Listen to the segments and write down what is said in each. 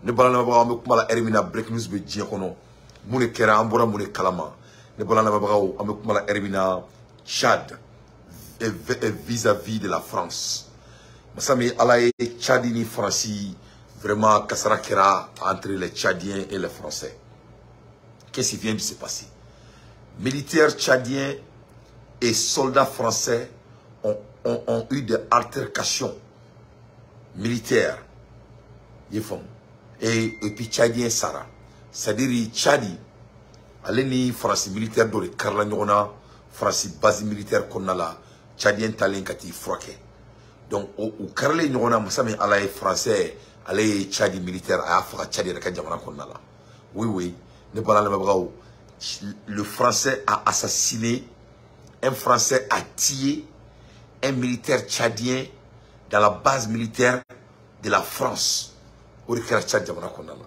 ne balana baga am kuma la Hermina break news be diɲɛ kɔnɔ mun de kɛra an bɔra mun de kalama ne balana baga am kuma la Hermina Tchad vis-à-vis de la France masami ala ye Tchad ni France vraiment kasara kɛra entre les Tchadiens et les Français. Qu'est-ce qui vient de se passer? Militaires tchadiens et soldats français ont eu des altercations militaires. Et puis tchadien Sarah. C'est-à-dire Tchadi, allez France militaire dans le Karlagnona, France base militaire qu'on a là, tchadien talent kati froqué. Donc au Karlagnona, vous savez, allez français, allez Tchadi militaire à Afra Tchadi de Kadjamana qu'on a là. Oui. Ne pas le Français a assassiné, un Français a tué un militaire tchadien dans la base militaire de la France. Au Rikara Tchad Jamana Konala.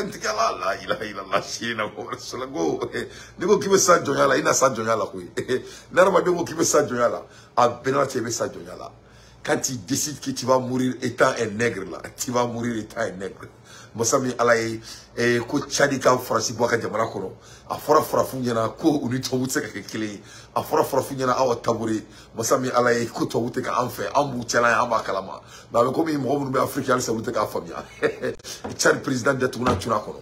Ntikala, il a Chine, Nego qui veut ça, Djonyala, il n'a ça, Djonyala, oui. Narama Nego qui veut ça, Djonyala. A Benoît, tu veux ça, Djonyala. Quand il décide que tu vas mourir étant un nègre, là, tu vas mourir étant un nègre. Mosami alaye ko Tchadi ka France boka jamana kono afora funyana ko uni to wutse ka kele afora funyana awa taburi mosami alaye ko to wute ka anfe ambu tela amba kalama ba ko mi mo be Afrique al sa wute ka famia Tchad président de tuna kono.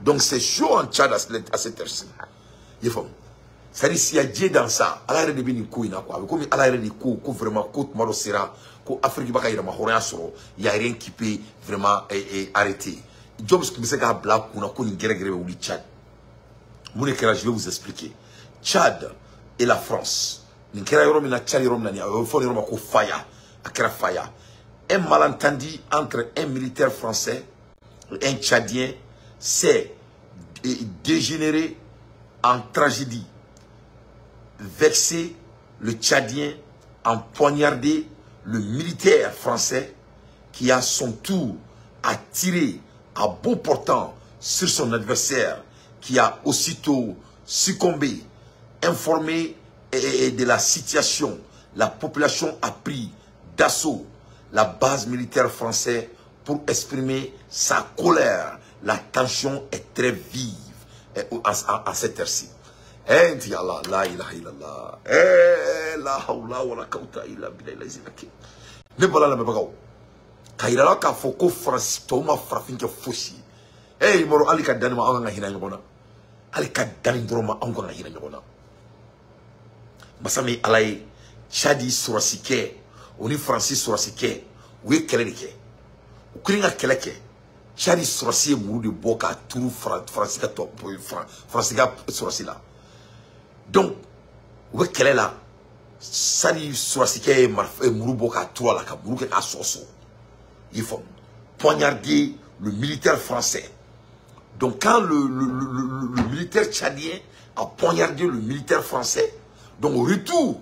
Donc c'est chaud en Tchad à cette heure-ci. Yefom ça dit s'il y a Dieu dans ça ala de bini ko ina quoi comme ala de ko vraiment ko maro sera ko Afrique baka ira ma horia soro y a rien qui peut vraiment arrêter. Jobs qui me sait qu'à black on a connu guerre au Tchad. Mon écran je vais vous expliquer. Tchad et la France. N'ikera yorom na Tchad yorom nani a fo yorom ko faya akera faya. Un malentendu entre un militaire français et un Tchadien s'est dégénéré en tragédie. Vexé, le Tchadien a poignardé le militaire français qui à son tour a tiré à bout portant sur son adversaire qui a aussitôt succombé. Informé de la situation, la population a pris d'assaut la base militaire française pour exprimer sa colère. La tension est très vive à cette heure-ci. La ilaha illallah. La hawla wa la quwwata illa billahi. Ne bala la mebagaw. Kairala ka foko France to ma frafin ke fosi. Moro ali ka danima anga hina nyona. Ali ka danin droma anga hina nyona. Masami alay Tchadi surasike, oni Francis surasike, we keleke. Ukringa keleke. Tchadi surasi muru de boka turu Francika to Francika surasila. Donc, vous quelle est là? Sali surasike murubo ka toa la ka muruke ka soso. Il faut poignarder le militaire français. Donc quand le militaire tchadien a poignardé le militaire français, donc au retour,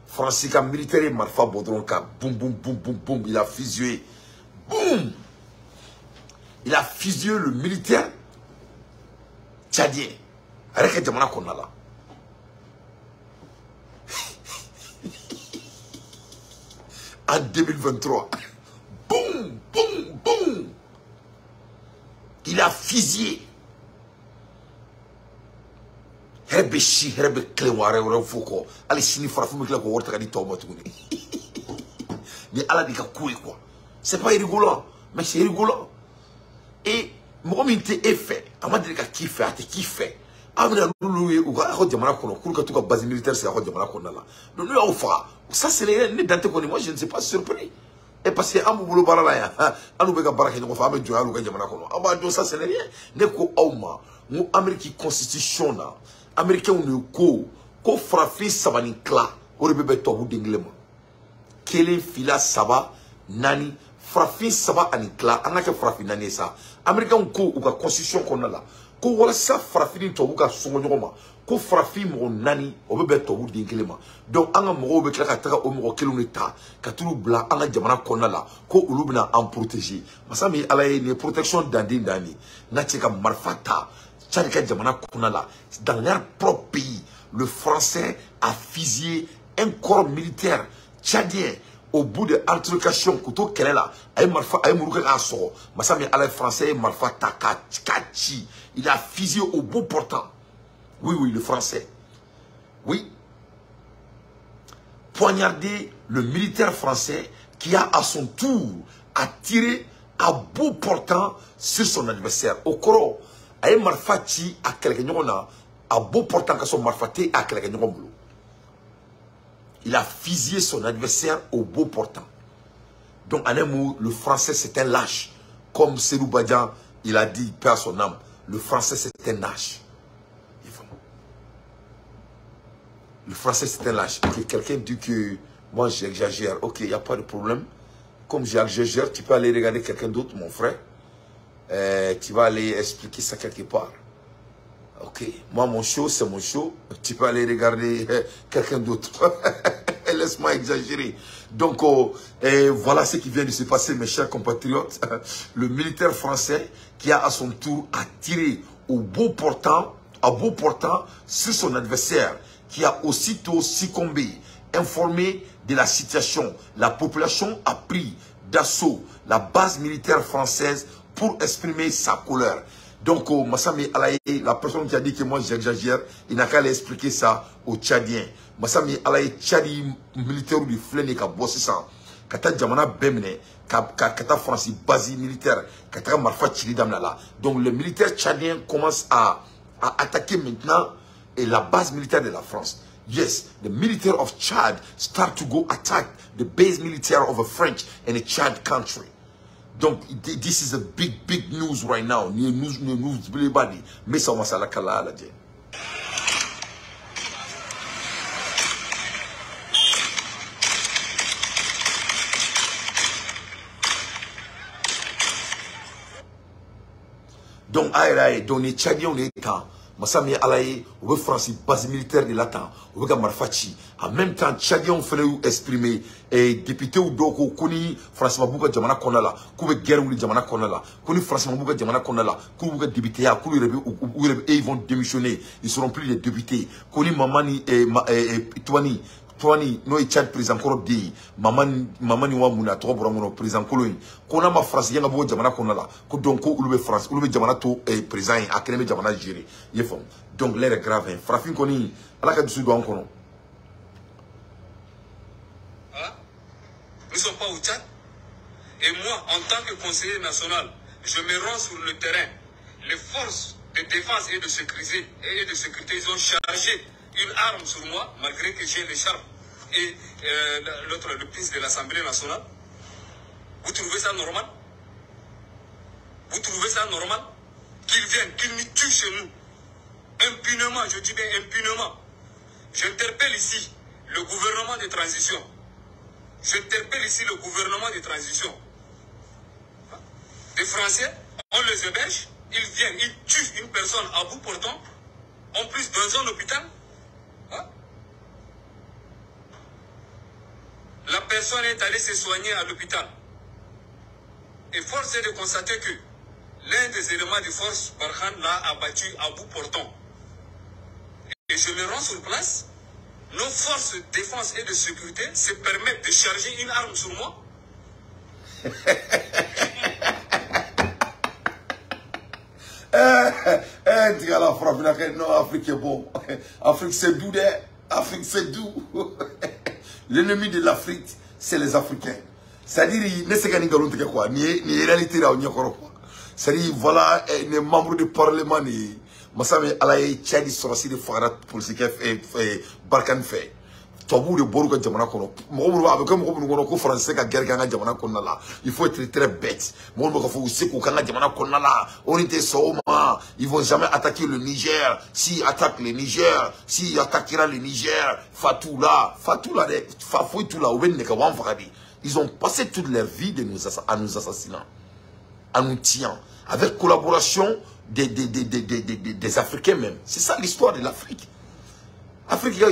Français ka militaire et marfa bodron ka boum boum boum boum boum, il a fusillé. Boum! Il a fusillé le militaire tchadien. Avec jamana qu'on a là. En 2023, boum, boum, boum, il a fusillé. Herbeshi, herbe cléware, foko. Allez, sini farafou, mais là, on va dire tombe tout. Mais Allah dit quoi. C'est pas rigolo, mais c'est rigolo. Et moi, je fait. À m'a dit qui fait. Amina lulu ou ga ko jamana kono kul ka tuka base militaire c'est ko jamana kono là donc nous on fa ça c'est les dante ko moi je ne suis pas surpris et parce que amu bulu barala ya anu be ga baraka ko fa am jo alu ga jamana kono aba do ça c'est rien ne ko awma mu Amérique constitution na américain on ko frafi sabani kla o be to bu dinglema kele fila saba nani frafi saba ani kla anaka frafi nani ça américain ko ou ga constitution kono là ko wala sa farafini to buka songo nyoma ko farafi mo nani obebe to bu dinkelema donc anga mo be kala ka o mo kelu ta ka tulu bla anga jamana konna la ko ulubina en protéger masami alaye ni protection dandi ndani na tika marfata tchadika jamana konna la dans leur propre pays le français a fusillé un corps militaire tchadien au bout de altercation, couteau qu'elle est là, elle français, Marfa Takachi. Il a fusillé au bout portant. Oui, oui, le français. Oui. Poignardé le militaire français qui a à son tour tiré à bout portant sur son adversaire. Au coro, elle Marfa Chi à quelqu'un à bout portant que son Marfaté à quelqu'un. Il a fusillé son adversaire au bout portant. Donc, en un mot, le français, c'est un lâche. Comme Serou Badian, il a dit, paix à son âme, le français, c'est un lâche. Le français, c'est un lâche. Okay, quelqu'un dit que moi, j'exagère. Ok, il n'y a pas de problème. Comme j'exagère, tu peux aller regarder quelqu'un d'autre, mon frère. Tu vas aller expliquer ça quelque part. Ok, moi, mon show, c'est mon show. Tu peux aller regarder quelqu'un d'autre. Laisse-moi exagérer. Donc, voilà ce qui vient de se passer, mes chers compatriotes. Le militaire français qui a à son tour tiré au bout portant, sur son adversaire, qui a aussitôt succombé. Informé de la situation, la population a pris d'assaut la base militaire française pour exprimer sa colère. Donc, Massami Alaye, la personne qui a dit que moi j'exagère, il n'a qu'à aller expliquer ça aux Tchadiens. Massami Alaye, Tchadi militaire ou du flène qui a bossé ça. Kata Djamana Bemne, Kata Francis base militaire, Kata Marfa Chili Damnala. Donc, les militaires tchadiens commencent à attaquer maintenant la base militaire de la France. Yes, the military of Chad start to go attack the base military of a French and a Chad country. Donc, this is a big news right now. News, everybody. Mais ça, on va s'en la dire. Donc, donc les Tchadiens, on est temps. Massami Alaye, on veut Francis, base militaire de l'Atan, on veut Marfachi. En même temps, Tchadiens ont fait exprimer, et député ou doko, koni Francis Mabouka Djamana Konala, koube guerre ou Djamana Konala, koni Francis Mabouka Djamana Konala, koube député, et ils vont démissionner, ils seront plus les députés. Koni Mamani et Toani, no Tchad président Korobdi, Mamani Wamuna, Tobramono, président Koloin. Kona ma France, yanga bo Djamana Konala, Kodonko, Oulube France, Oulube Djamana to président, Akademi Djamana géré. Donc l'air est grave. Frafin Koni, à la cas du Sud, on connaît. Nous ne sommes pas au Tchad. Et moi, en tant que conseiller national, je me rends sur le terrain. Les forces de défense et de sécurité, ils ont chargé une arme sur moi, malgré que j'ai l'écharpe et le prince de l'Assemblée nationale. Vous trouvez ça normal? Vous trouvez ça normal? Qu'ils viennent, qu'ils nous tuent chez nous. Impunément, je dis bien impunément. J'interpelle ici le gouvernement de transition. J'interpelle ici le gouvernement de transition. Les Français, on les héberge, ils viennent, ils tuent une personne à bout portant, en plus dans un hôpital. La personne est allée se soigner à l'hôpital. Et force est de constater que l'un des éléments de force, Barkhane, l'a abattu à bout portant. Et je me rends sur place. Nos forces de défense et de sécurité se permettent de charger une arme sur moi. Non, Afrique est bon. Afrique c'est doux. Afrique c'est doux. L'ennemi de l'Afrique, c'est les Africains. C'est-à-dire, ne sais pas quoi, ni réalité là, c'est-à-dire, voilà, les membres du Parlement, Massame Alaye, Tchadi, Sorasi, de Farat, pour ce qu'il fait, Barkhane fait. Tabou de Boruga Djamana Kono. Avec un français qui a guerre à Djamana Konala. Il faut être très bête. Mon faut aussi qu'on a Djamana Konala. On était Soma. Ils vont jamais attaquer le Niger. S'ils attaquent le Niger, s'ils attaquera le Niger, Fatoula, ils ont passé toute leur vie à nous assassiner, à nous tuer, avec collaboration des Africains même. C'est ça l'histoire de l'Afrique. Afrique,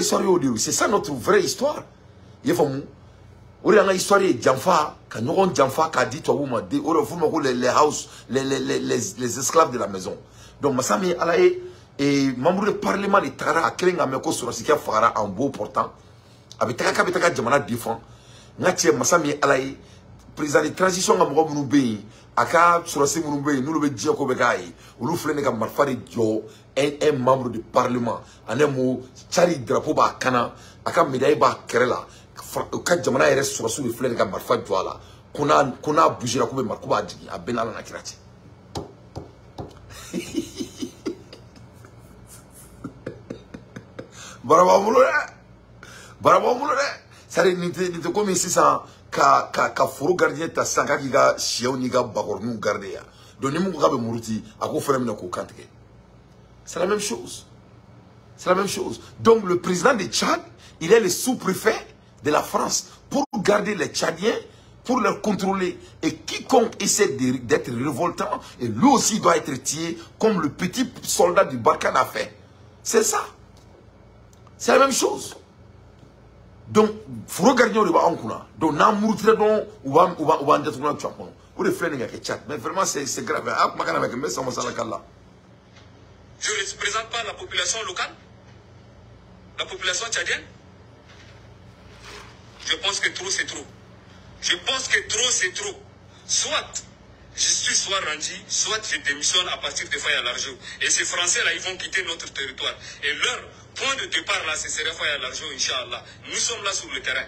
c'est ça notre vraie histoire. Il faut une histoire de Djamfa, quand nous avons Djamfa, qui a dit les esclaves de la maison. Donc, Massami Alaye et membre du Parlement de Tara, qui a mis sur la Fara en beau portant, avec Taka Djamana défend. ngache masami alay président de transition ngam ko munu be aka surasi munu be nous le dire ko be kay ulu flene ka marfari jo un membre du parlement anemo chari drapeau ba kana aka médaille ba kerela ka jamana yere surasu le flene ka marfa jo ala kuna bujira ko be marko ba digi abenala na kirati Barabamoulo, ça n'était comme ici ça, ka foro gardien ta sanka ki ga chiao ni ga bakor nou garder ya. Donc ni mungu kabe muruti, ako fere mina ko kantike. C'est la même chose. C'est la même chose. Donc le président de Tchad, il est le sous-préfet de la France pour garder les Tchadiens, pour les contrôler. Et quiconque essaie d'être révoltant, et lui aussi doit être tué comme le petit soldat du Barkhane a fait. C'est ça. C'est la même chose. Donc, il faut regarder le bas en couleur. Donc, n'a mourtre donc ou va détourner le champion. Ou le flène avec chat. Mais vraiment, c'est grave. Je ne représente pas la population locale, la population tchadienne. Je pense que trop, c'est trop. Je pense que trop, c'est trop. Soit justice soit rendue, soit je démissionne à partir de Faya Largeau. Et ces Français-là, ils vont quitter notre territoire. Et leur point de départ, là, ce serait Faya Largeau, Inch'Allah. Nous sommes là sur le terrain.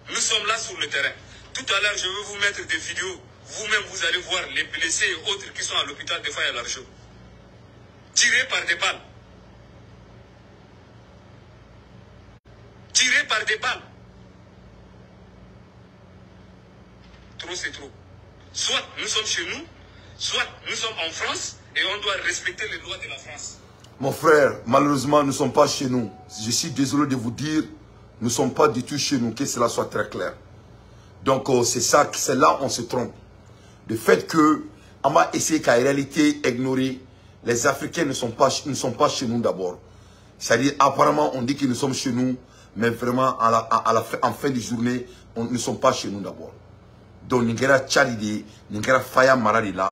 Nous sommes là sur le terrain. Tout à l'heure, je vais vous mettre des vidéos. Vous-même, vous allez voir les blessés et autres qui sont à l'hôpital de Faya Largeau. Tirés par des balles. Tirés par des balles. Trop, c'est trop. Soit nous sommes chez nous, soit nous sommes en France et on doit respecter les lois de la France. Mon frère, malheureusement, nous ne sommes pas chez nous. Je suis désolé de vous dire, nous ne sommes pas du tout chez nous, que cela soit très clair. Donc, c'est ça, c'est là où on se trompe. Le fait que, on va essayer qu'en réalité, ignorer, les Africains ne sont pas chez nous d'abord. C'est-à-dire, apparemment, on dit que nous sommes chez nous, mais vraiment, en fin de journée, nous ne sommes pas chez nous d'abord. Donc, Nigera Tchadi, Nigera Faya Maradi là,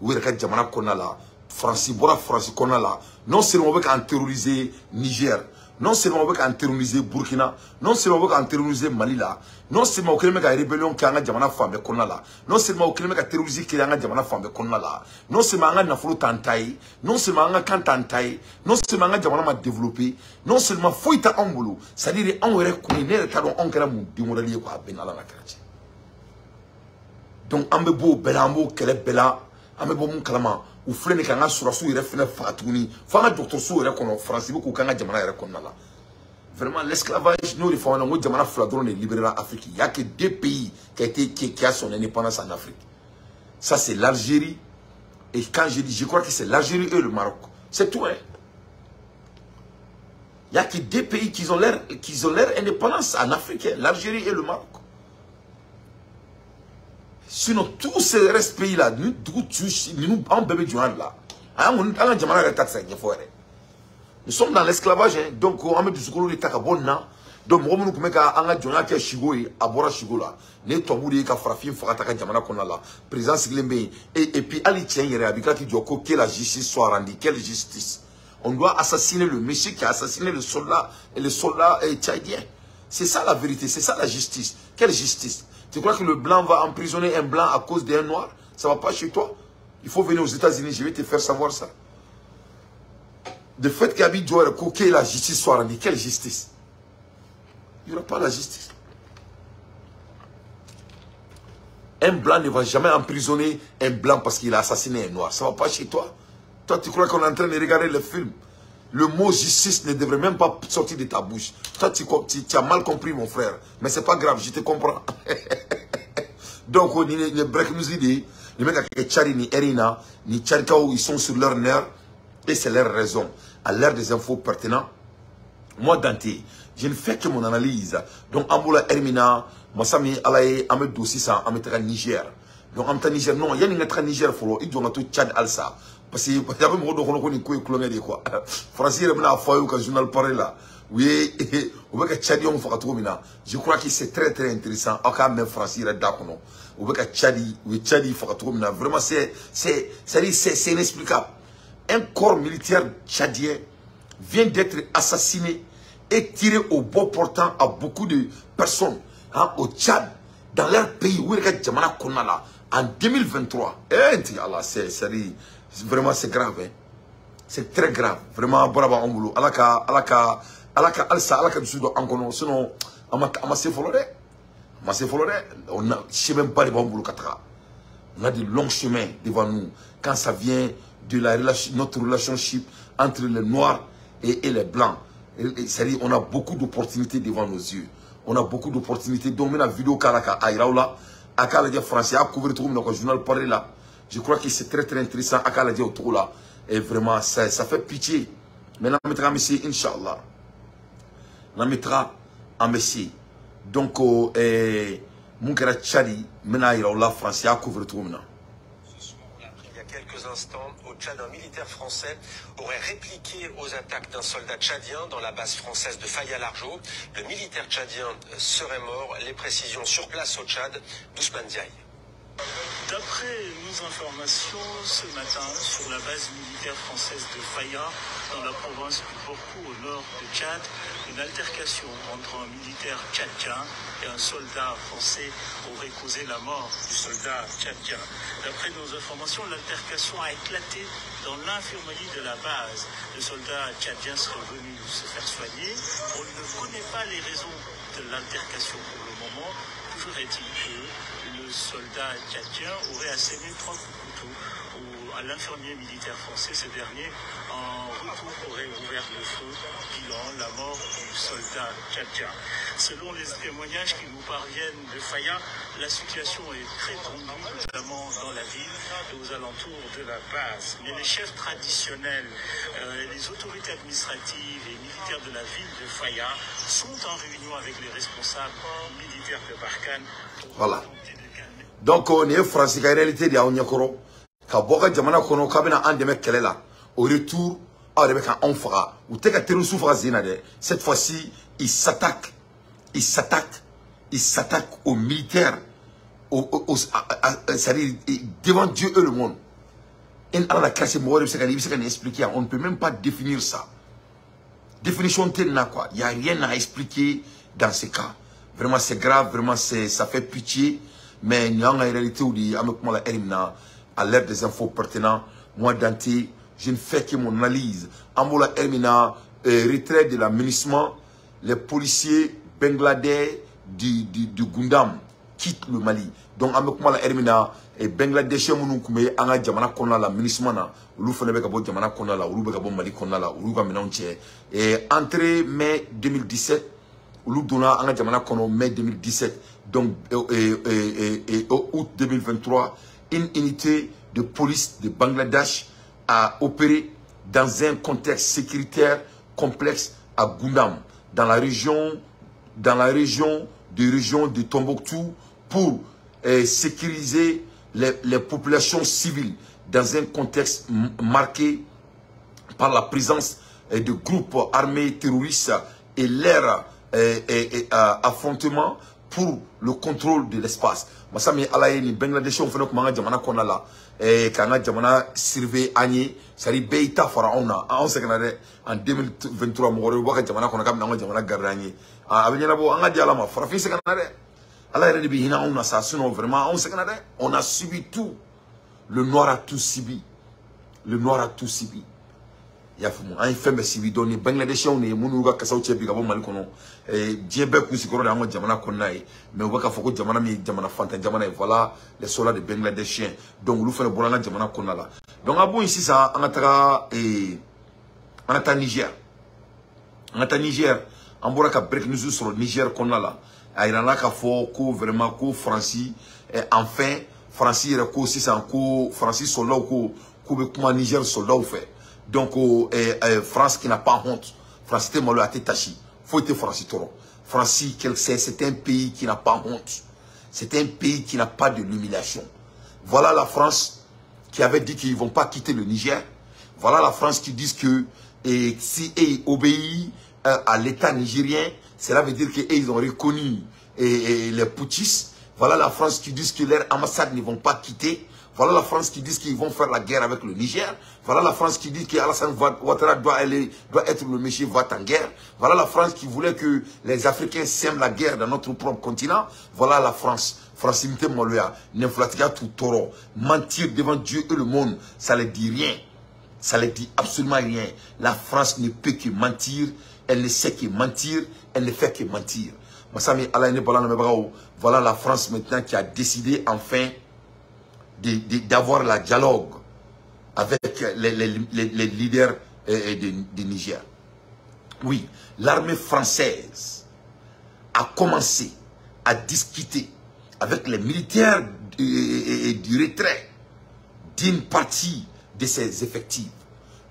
Ouireka Djamana Kona là, Francis Bora Francis Kona là, non seulement on veut terroriser Niger, non seulement on veut terroriser Burkina, non seulement on veut terroriser Mali là, non seulement on veut faire rébellion qui a Djamana Fambe Kona là, non seulement on veut terroriser qui a Djamana Fambe Kona là, non seulement on a Nafolo Tantaï, non seulement on a Kantantaï, non seulement on a Djamana ma développé, non seulement Fouita Ambolo, c'est-à-dire on veut connaître le on kera mou démoralier quoi Benala la Karachi. Donc, on beau belambo kele bela, on beau mon kalama, ou flene kanga surasu ire fene fatuni, fanga docteur sou ire kono français beaucoup kanga jamana ire kono là. Vraiment l'esclavage nous les femmes on jamana fladron de libérer l'Afrique. Il y a que deux pays qui a son indépendance en Afrique. Ça c'est l'Algérie et quand je dis je crois que c'est l'Algérie et le Maroc. C'est tout hein. Il y a que deux pays qui ont leur indépendance en Afrique, l'Algérie et le Maroc. Sinon, tous ces restes pays-là, nous, en bébé du là. Nous sommes dans l'esclavage, donc on met du sucre de takabona. Donc, on nous met à Djona qui est Chigoé, à Bora Chigola. Né Tomouri, qui a frappé, Fakataka Djamana Konala, président Siglembe. Et puis, Ali Tien, il y a Abika qui dit que la justice soit rendue. Quelle justice? On doit assassiner le monsieur qui a assassiné le soldat et le soldat tchadien. C'est ça la vérité, c'est ça la justice. Quelle justice? Tu crois que le blanc va emprisonner un blanc à cause d'un noir? Ça ne va pas chez toi. Il faut venir aux États-Unis, je vais te faire savoir ça. Le fait qu'Abi doit que la justice soit rendue, quelle justice? Il n'y aura pas la justice. Un blanc ne va jamais emprisonner un blanc parce qu'il a assassiné un noir. Ça ne va pas chez toi. Toi, tu crois qu'on est en train de regarder le film? Le mot justice ne devrait même pas sortir de ta bouche. Toi, tu as mal compris, mon frère. Mais c'est pas grave, je te comprends. Donc, on est break nous idée. Les mecs qui Tchari ni Erina, ni Tcharikao, ils sont sur leur nerf. Et c'est leur raison. À l'ère des infos pertinentes, moi, Dante, je ne fais que mon analyse. Donc, Amboula Ermina, Massami Alaye, Ahmed Doussi, ça, Ahmed Niger. Donc, Ahmed Niger, non, il y a une Niger, il y a tout Tchad Alsa. Parce que, il y a un moment où on est quoi. Français, il y a un journal pareil là. Oui, on veut que Tchadi, on fasse trop maintenant. Je crois que c'est très très intéressant. Encore même Français, il y a d'accord. On veut que Tchadi, oui, Tchadi, fasse trop maintenant. Vraiment, c'est inexplicable. Un corps militaire tchadien vient d'être assassiné et tiré au bout portant à beaucoup de personnes. hein, au Tchad, dans leur pays, où ils en 2023. Vraiment, c'est grave. Hein. C'est très grave. Vraiment, bravo, Angoulou. Alaka, Alsa, Alaka du Sud, Angono. Sinon, on a, je sais même pas de Bamboulou Katra. On a de longs chemins devant nous. Quand ça vient de notre relationship entre les Noirs et les Blancs. C'est-à-dire, on a beaucoup d'opportunités devant nos yeux. On a beaucoup d'opportunités. Donc, la vidéo Karaka Aïraoula, Aka la français, a couvert tout le journal parlé là. Je crois que c'est très intéressant. Aka la autour là. Et vraiment, ça fait pitié. Mais on mettra un messie, Inch'Allah. On mettra un messie. Donc, mon kera Tchadi, maintenant, Aïraoula, français, a couvert tout le Il y a quelques instants, au Tchad, un militaire français aurait répliqué aux attaques d'un soldat tchadien dans la base française de Faya-Largeau. Le militaire tchadien serait mort. Les précisions sur place au Tchad, d'Ousmane Diaye. D'après nos informations ce matin, sur la base militaire française de Faya, dans la province du Borkou au nord de Tchad, une altercation entre un militaire tchadien et un soldat français aurait causé la mort du soldat tchadien. D'après nos informations, l'altercation a éclaté dans l'infirmerie de la base. Le soldat tchadien serait venu se faire soigner. On ne connaît pas les raisons de l'altercation pour le moment. Toujours est-il que le soldat tchadien aurait asséné 3 coups de couteau à l'infirmier militaire français. Ce dernier, en retour, aurait ouvert le feu, bilan la mort du soldat tchadien. Selon les témoignages qui nous parviennent de Faya, la situation est très tendue, notamment dans la ville et aux alentours de la base. Mais les chefs traditionnels, les autorités administratives et militaires de la ville de Faya sont en réunion avec les responsables militaires de Barkhane. Voilà. Donc, on est français, en réalité, il y a un yakoro. Quand Boga Jamana Kono, Kabina Andeme Kelela, au retour, avec un enfant, ou Teka Terusu Frazinade, cette fois-ci, il s'attaque aux militaires, c'est-à-dire devant Dieu et le monde. On ne peut même pas définir ça. Définition telle quoi. Il n'y a rien à expliquer dans ce cas. Vraiment, c'est grave, vraiment, ça fait pitié. Mais il y a en réalité où il y a à l'aide des infos pertinentes, moi Dante, je ne fais que mon analyse. Amola Hermina, retrait de l'aménagement, les policiers bangladais du Gundam quittent le Mali. Donc, Amola Hermina, et Bangladesh, Mounoukoumé, Anga Jamana Konala, Minismana, Oulou Fenebekabo Jamana Konala, Oulou Bekabo Mali Konala, Oulou Gaminanche. Et entré mai 2017, Oulou Dona, Anga Jamana Kono, mai 2017. Donc, août 2023, une unité de police de Bangladesh a opéré dans un contexte sécuritaire complexe à Gundam, dans la région de Tombouctou, pour sécuriser les populations civiles dans un contexte marqué par la présence de groupes armés terroristes et leur affrontement pour le contrôle de l'espace. Masami alaye ni Bangladesh on fait que jamana konala kana jamana surveille agné sari beita faraona on se kanade en 2023 mo woro waka jamana kona kam na jamana garani abanyana bo anga diala ma farafi se kanade alaye bi hina on ça sinon vraiment on se kanade on a subi tout. Le noir a tout subi. Le noir a tout subi. Yafumu an fembe sibi doni Bangladesh on e munuga kasauche bi gabo mali kono djebe ku sikoro da ngo jamana konnae mais waka foko jamana mi jamana fanta jamana voilà les soldats de Bangladeshiens donc lu fele bolanga jamana konnala donc abo ici ça on ataka Niger on boraka break news sur Niger konnala ayrana ka foko vraiment ko Francis enfin Francis ko si ça ko Francis soldat ko be kuma Niger soldat fait. Donc, France qui n'a pas honte. France, c'était moi le Tachi. Faut être France Toro. France, c'est un pays qui n'a pas honte. C'est un pays qui n'a pas de l'humiliation. Voilà la France qui avait dit qu'ils ne vont pas quitter le Niger. Voilà la France qui dit que si ils obéissent à l'État nigérien, cela veut dire qu'ils ont reconnu les putschistes. Voilà la France qui dit que leurs ambassades ne vont pas quitter. Voilà la France qui dit qu'ils vont faire la guerre avec le Niger. Voilà la France qui dit qu'Alassane Ouattara doit être le monsieur va en guerre. Voilà la France qui voulait que les Africains sèment la guerre dans notre propre continent. Voilà la France. Francimité Moloya, Neflatiga tout toro. Mentir devant Dieu et le monde, ça ne dit rien. Ça ne dit absolument rien. La France ne peut que mentir. Elle ne sait que mentir. Elle ne fait que mentir. Voilà la France maintenant qui a décidé enfin d'avoir la dialogue avec les leaders du Niger. Oui, l'armée française a commencé à discuter avec les militaires du retrait d'une partie de ses effectifs.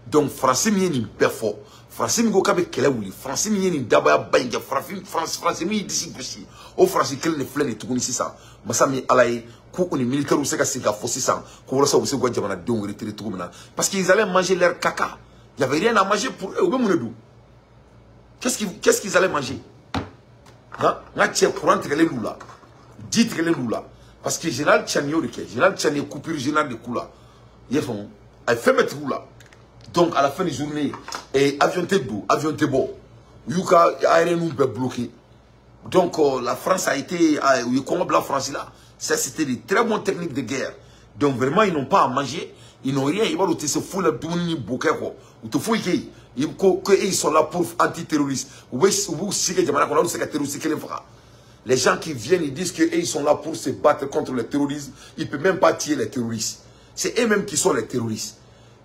Donc, Français n'y perfo. Français n'y gokabe kelewuli. Français n'y d'abaya bainga. Français n'y d'ici aussi. Au Français qu'elle ne flène tout ici ça. Masami alaye. Kou on est militaire ou c'est qu'à se gaffer ça. Kou ça ou c'est quoi jamana de on retire tout maintenant. Parce qu'ils allaient manger leur caca. Il n'y avait rien à manger pour eux. Ou même on qu'est-ce qu'ils allaient manger? Hein? N'a tiens pour entrer les loups là. Dites que les loups là. Parce que général Tchani général Tchani coupure général de kou là. Il fait mettre loup là. Donc à la fin de la journée, avion Tebou, avion Tebo, Yuka aérien nous bloqué. Donc la France a été, comme la France là, ça c'était des très bonnes techniques de guerre. Donc vraiment ils n'ont pas à manger, ils n'ont rien, ils vont se foutre la douane bouquet quoi. Ou te fouille qu'ils sont là pour anti-terroristes. Les gens qui viennent, ils disent qu'ils sont là pour se battre contre les terroristes. Ils ne peuvent même pas tuer les terroristes. C'est eux-mêmes qui sont les terroristes.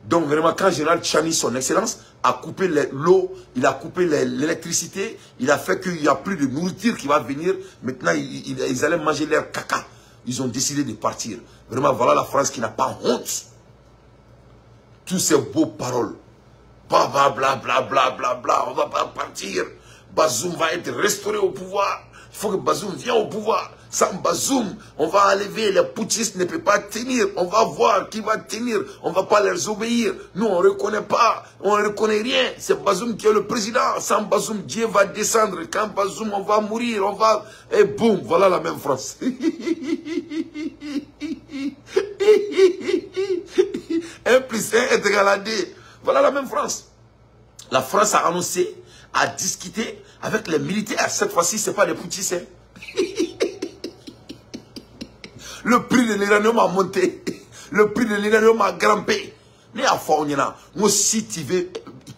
Donc vraiment, quand Général Tchani, son excellence, a coupé l'eau, il a coupé l'électricité, il a fait qu'il n'y a plus de nourriture qui va venir. Maintenant, ils allaient manger leur caca. Ils ont décidé de partir. Vraiment, voilà la France qui n'a pas honte. Tous ces beaux paroles. Bla bla bla bla bla bla bla, on va pas partir. Bazoum va être restauré au pouvoir. Il faut que Bazoum vienne au pouvoir. Sans Bazoum, on va enlever, les putschistes ne peuvent pas tenir. On va voir qui va tenir. On ne va pas leur obéir. Nous, on ne reconnaît pas. On ne reconnaît rien. C'est Bazoum qui est le président. Sans Bazoum, Dieu va descendre. Quand Bazoum, on va mourir. On va... Et boum, voilà la même France. 1 plus 1 est égal à 2. Voilà la même France. La France a annoncé, a discuté avec les militaires. Cette fois-ci, ce n'est pas des putschistes. Le prix de l'uranium a monté. Le prix de l'uranium a grimpé. Mais à Fauniana, si tu veux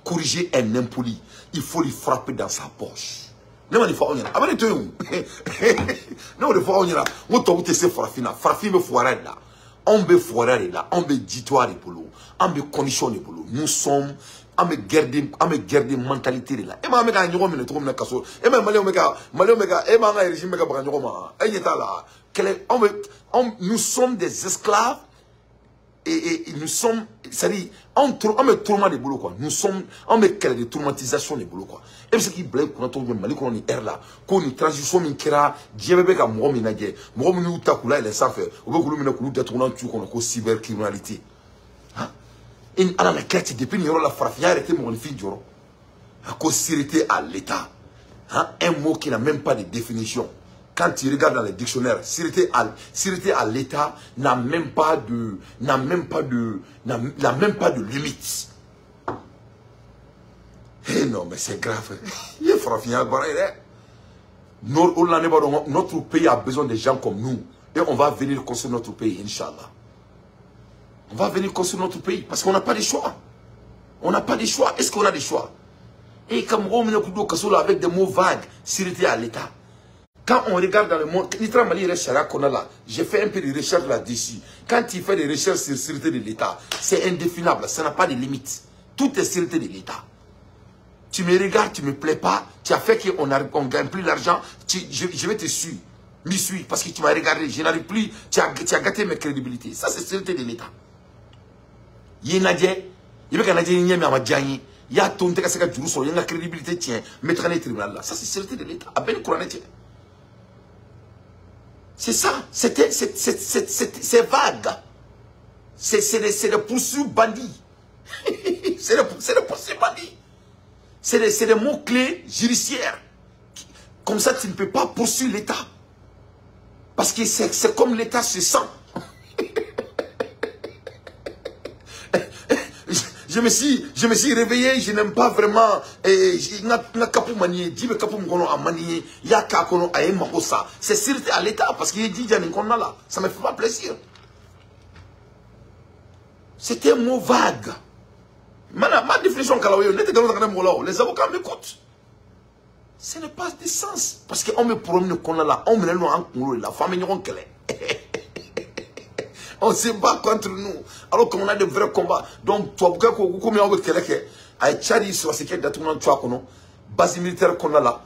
corriger un impoli, il faut lui frapper dans sa poche. Non, mais il faut Fauniana. Avant de te dire, non, il faut Fauniana. Moi, tu as dit Farafina. Farafina me foirait là. On me foirait là. On me dit-toi les boulot. On me conditionne les boulot. Nous sommes. On me garder mentalité là. Et moi, je me dis, je me dis, et même nous sommes des esclaves et nous sommes, c'est-à-dire, on met tourment de boulot quoi. Nous sommes, on met quelle de tourmentisation de boulot quoi. Et c'est qui blague quand on dit qu'on est air là, qu'on est transition minkera, diable beka moi minage, moi nous takula les sans faire, on veut que nous nous détournons tout qu'on a cybercriminalité. Hein? Et à la carte depuis n'y aura la farafia arrêté mon fille d'oro. À cause sécurité à l'État. Hein? Un mot qui n'a même pas de définition. Quand tu regardes dans les dictionnaires, sécurité à l'État n'a même pas de limite. Eh non, mais c'est grave. Notre pays a besoin de gens comme nous. Et on va venir construire notre pays, Inch'Allah. On va venir construire notre pays. Parce qu'on n'a pas de choix. On n'a pas de choix. Est-ce qu'on a des choix? Et comme on avec des mots vagues, sécurité à l'État. Quand on regarde dans le monde, j'ai fait un peu de recherche là-dessus. Quand tu fais des recherches sur la sécurité de l'État, c'est indéfinable, ça n'a pas de limite. Tout est sécurité de l'État. Tu me regardes, tu ne me plais pas, tu as fait qu'on ne gagne plus l'argent, je vais te suivre. Me suis parce que tu m'as regardé, je n'arrive plus, tu as gâté mes crédibilités. Ça, c'est la sécurité de l'État. Il y a un Nadie, il y a un Nadie, il y a un Nadie, il y a ton crédibilité, il y a crédibilité, tiens, mettre un tribunal là. Ça, c'est la sécurité de l'État. À ben c'est ça, c'est vague. C'est des poursuites bandits. C'est des poursuites bandits. C'est des mots-clés judiciaires. Comme ça, tu ne peux pas poursuivre l'État. Parce que c'est comme l'État se sent. Je me suis réveillé, je n'aime pas vraiment. C'est sûr à l'État parce qu'il dit là. Ça me fait pas plaisir. C'était un mot vague. Ma définition, les avocats m'écoutent. Ce n'est pas de sens. Parce qu'on me promène qu'on a là, on me l'a en la famille on se bat contre nous. Alors qu'on a de vrais combats. Donc, tu as beaucoup comme on veut que les Tchadi sur ce qui est d'atounan tu as connu, base militaire qu'on a là,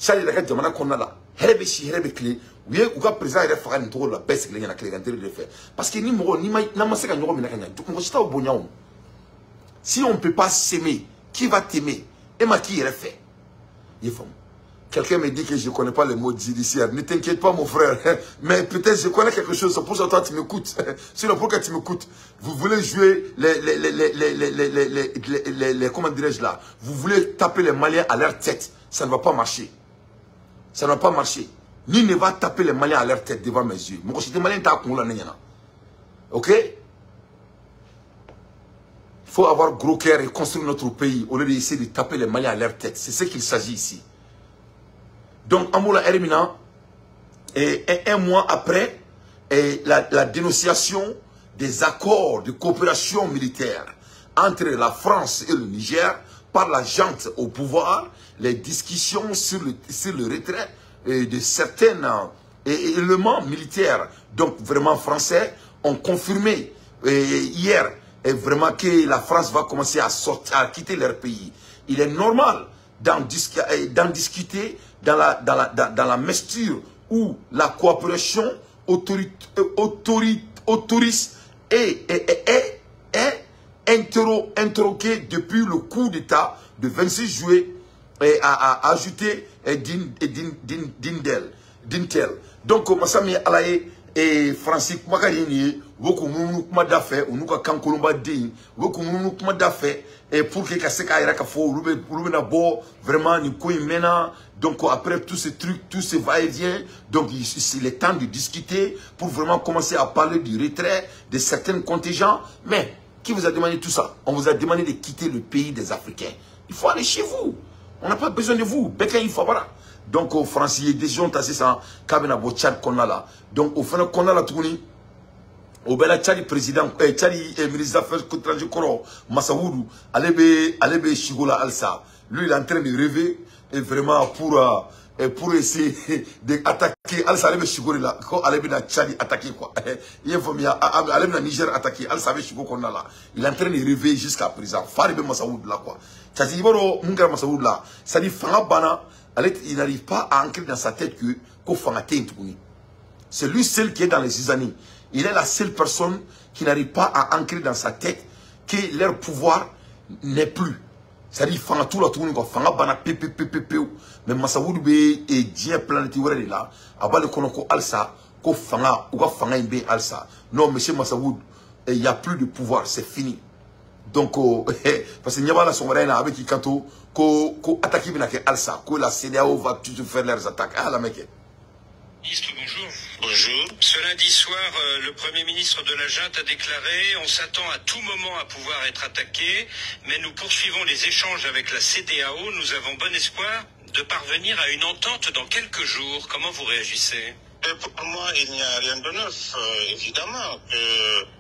Tchadi la Jamana qu'on a là, Herebeshi, Herebekli, oui, ou qu'à présent il faut un tour la baisse que les gens ont fait. Parce que ni moi, ni ma, n'a pas ce qu'on a minakanya. Donc, on va au bonyaou. Si on ne peut pas s'aimer, qui va t'aimer? Et ma qui est fait? Il faut. Quelqu'un me dit que je ne connais pas les mots judiciaires. Ne t'inquiète pas, mon frère. Mais peut-être je connais quelque chose. C'est pour ça que toi, tu m'écoutes. Sinon, pourquoi tu m'écoutes? Vous voulez jouer comment dirais-je là? Vous voulez taper les Maliens à leur tête. Ça ne va pas marcher. Ça ne va pas marcher. Ni ne va taper les Maliens à leur tête devant mes yeux. Moi, si tu es malien, tu as ok? Il faut avoir gros cœur et construire notre pays au lieu d'essayer de taper les Maliens à leur tête. C'est ce qu'il s'agit ici. Donc, Amoula Hermina, et un mois après, la dénonciation des accords de coopération militaire entre la France et le Niger par la junte au pouvoir, les discussions sur le retrait de certains éléments militaires, donc vraiment français, ont confirmé hier vraiment que la France va commencer à quitter leur pays. Il est normal d'en discuter dans la mesure où la coopération autoriste est interroguée depuis le coup d'État de 26 juillet à ajouter Dintel. Donc, Massami Alaye et Francis Makarini, beaucoup de d'affaires, ou nous Kankolomba Din, beaucoup de d'affaires, et pour que Kaseka Iraka Fo, Rubena Bo, vraiment, ni Mena. Donc, après tous ces trucs, tous ces va-et-vient, donc c'est le temps de discuter pour vraiment commencer à parler du retrait de certains contingents. Mais, qui vous a demandé tout ça? On vous a demandé de quitter le pays des Africains. Il faut aller chez vous. On n'a pas besoin de vous. Il faut voilà. Donc, au Français, il y a des gens qui sont Kabena Bo Tchad qu'on a là. Donc, au final, qu'on a la tournée. Au Bela Tchadi président, Tchadi ministre des Affaires étrangères, Massaoudou, Alebe Chigola Alsa. Lui, il est en train de rêver. Et vraiment, pour essayer d'attaquer, Alsa Alebe Chigola, quand Alebe na Tchadi attaqué quoi. Il faut bien, Alebe na Niger attaqué, Alsa Alebe Chigola qu'on a là. Il est en train de rêver jusqu'à présent. Farebe Massaoudou là quoi. Tchadi Iboro, Mungar Massaoudou là. Ça dit, Fanga Bana, il n'arrive pas à ancrer dans sa tête que Fangate c'est lui seul qui est dans les 6 années. Il est la seule personne qui n'arrive pas à ancrer dans sa tête que leur pouvoir n'est plus. C'est-à-dire, Fanga tout la tourne, Fanga Bana mais Massaoudou et Dien Planeti là, avant le Konoko Alsa, ko Fanga, ou Fanga Imbe Alsa. Non, monsieur Massaoudou, il n'y a plus de pouvoir, c'est fini. Donc, parce que Nyabala Songarena avec Ikato, ko attaquer Benake Alsa, que la CEDEAO va toujours faire leurs attaques. Ah, la mec. Ministre, bonjour. Bonjour. Ce lundi soir, le Premier ministre de la Junte a déclaré « On s'attend à tout moment à pouvoir être attaqué, mais nous poursuivons les échanges avec la CEDEAO. Nous avons bon espoir de parvenir à une entente dans quelques jours. » Comment vous réagissez ? Pour moi, il n'y a rien de neuf, évidemment.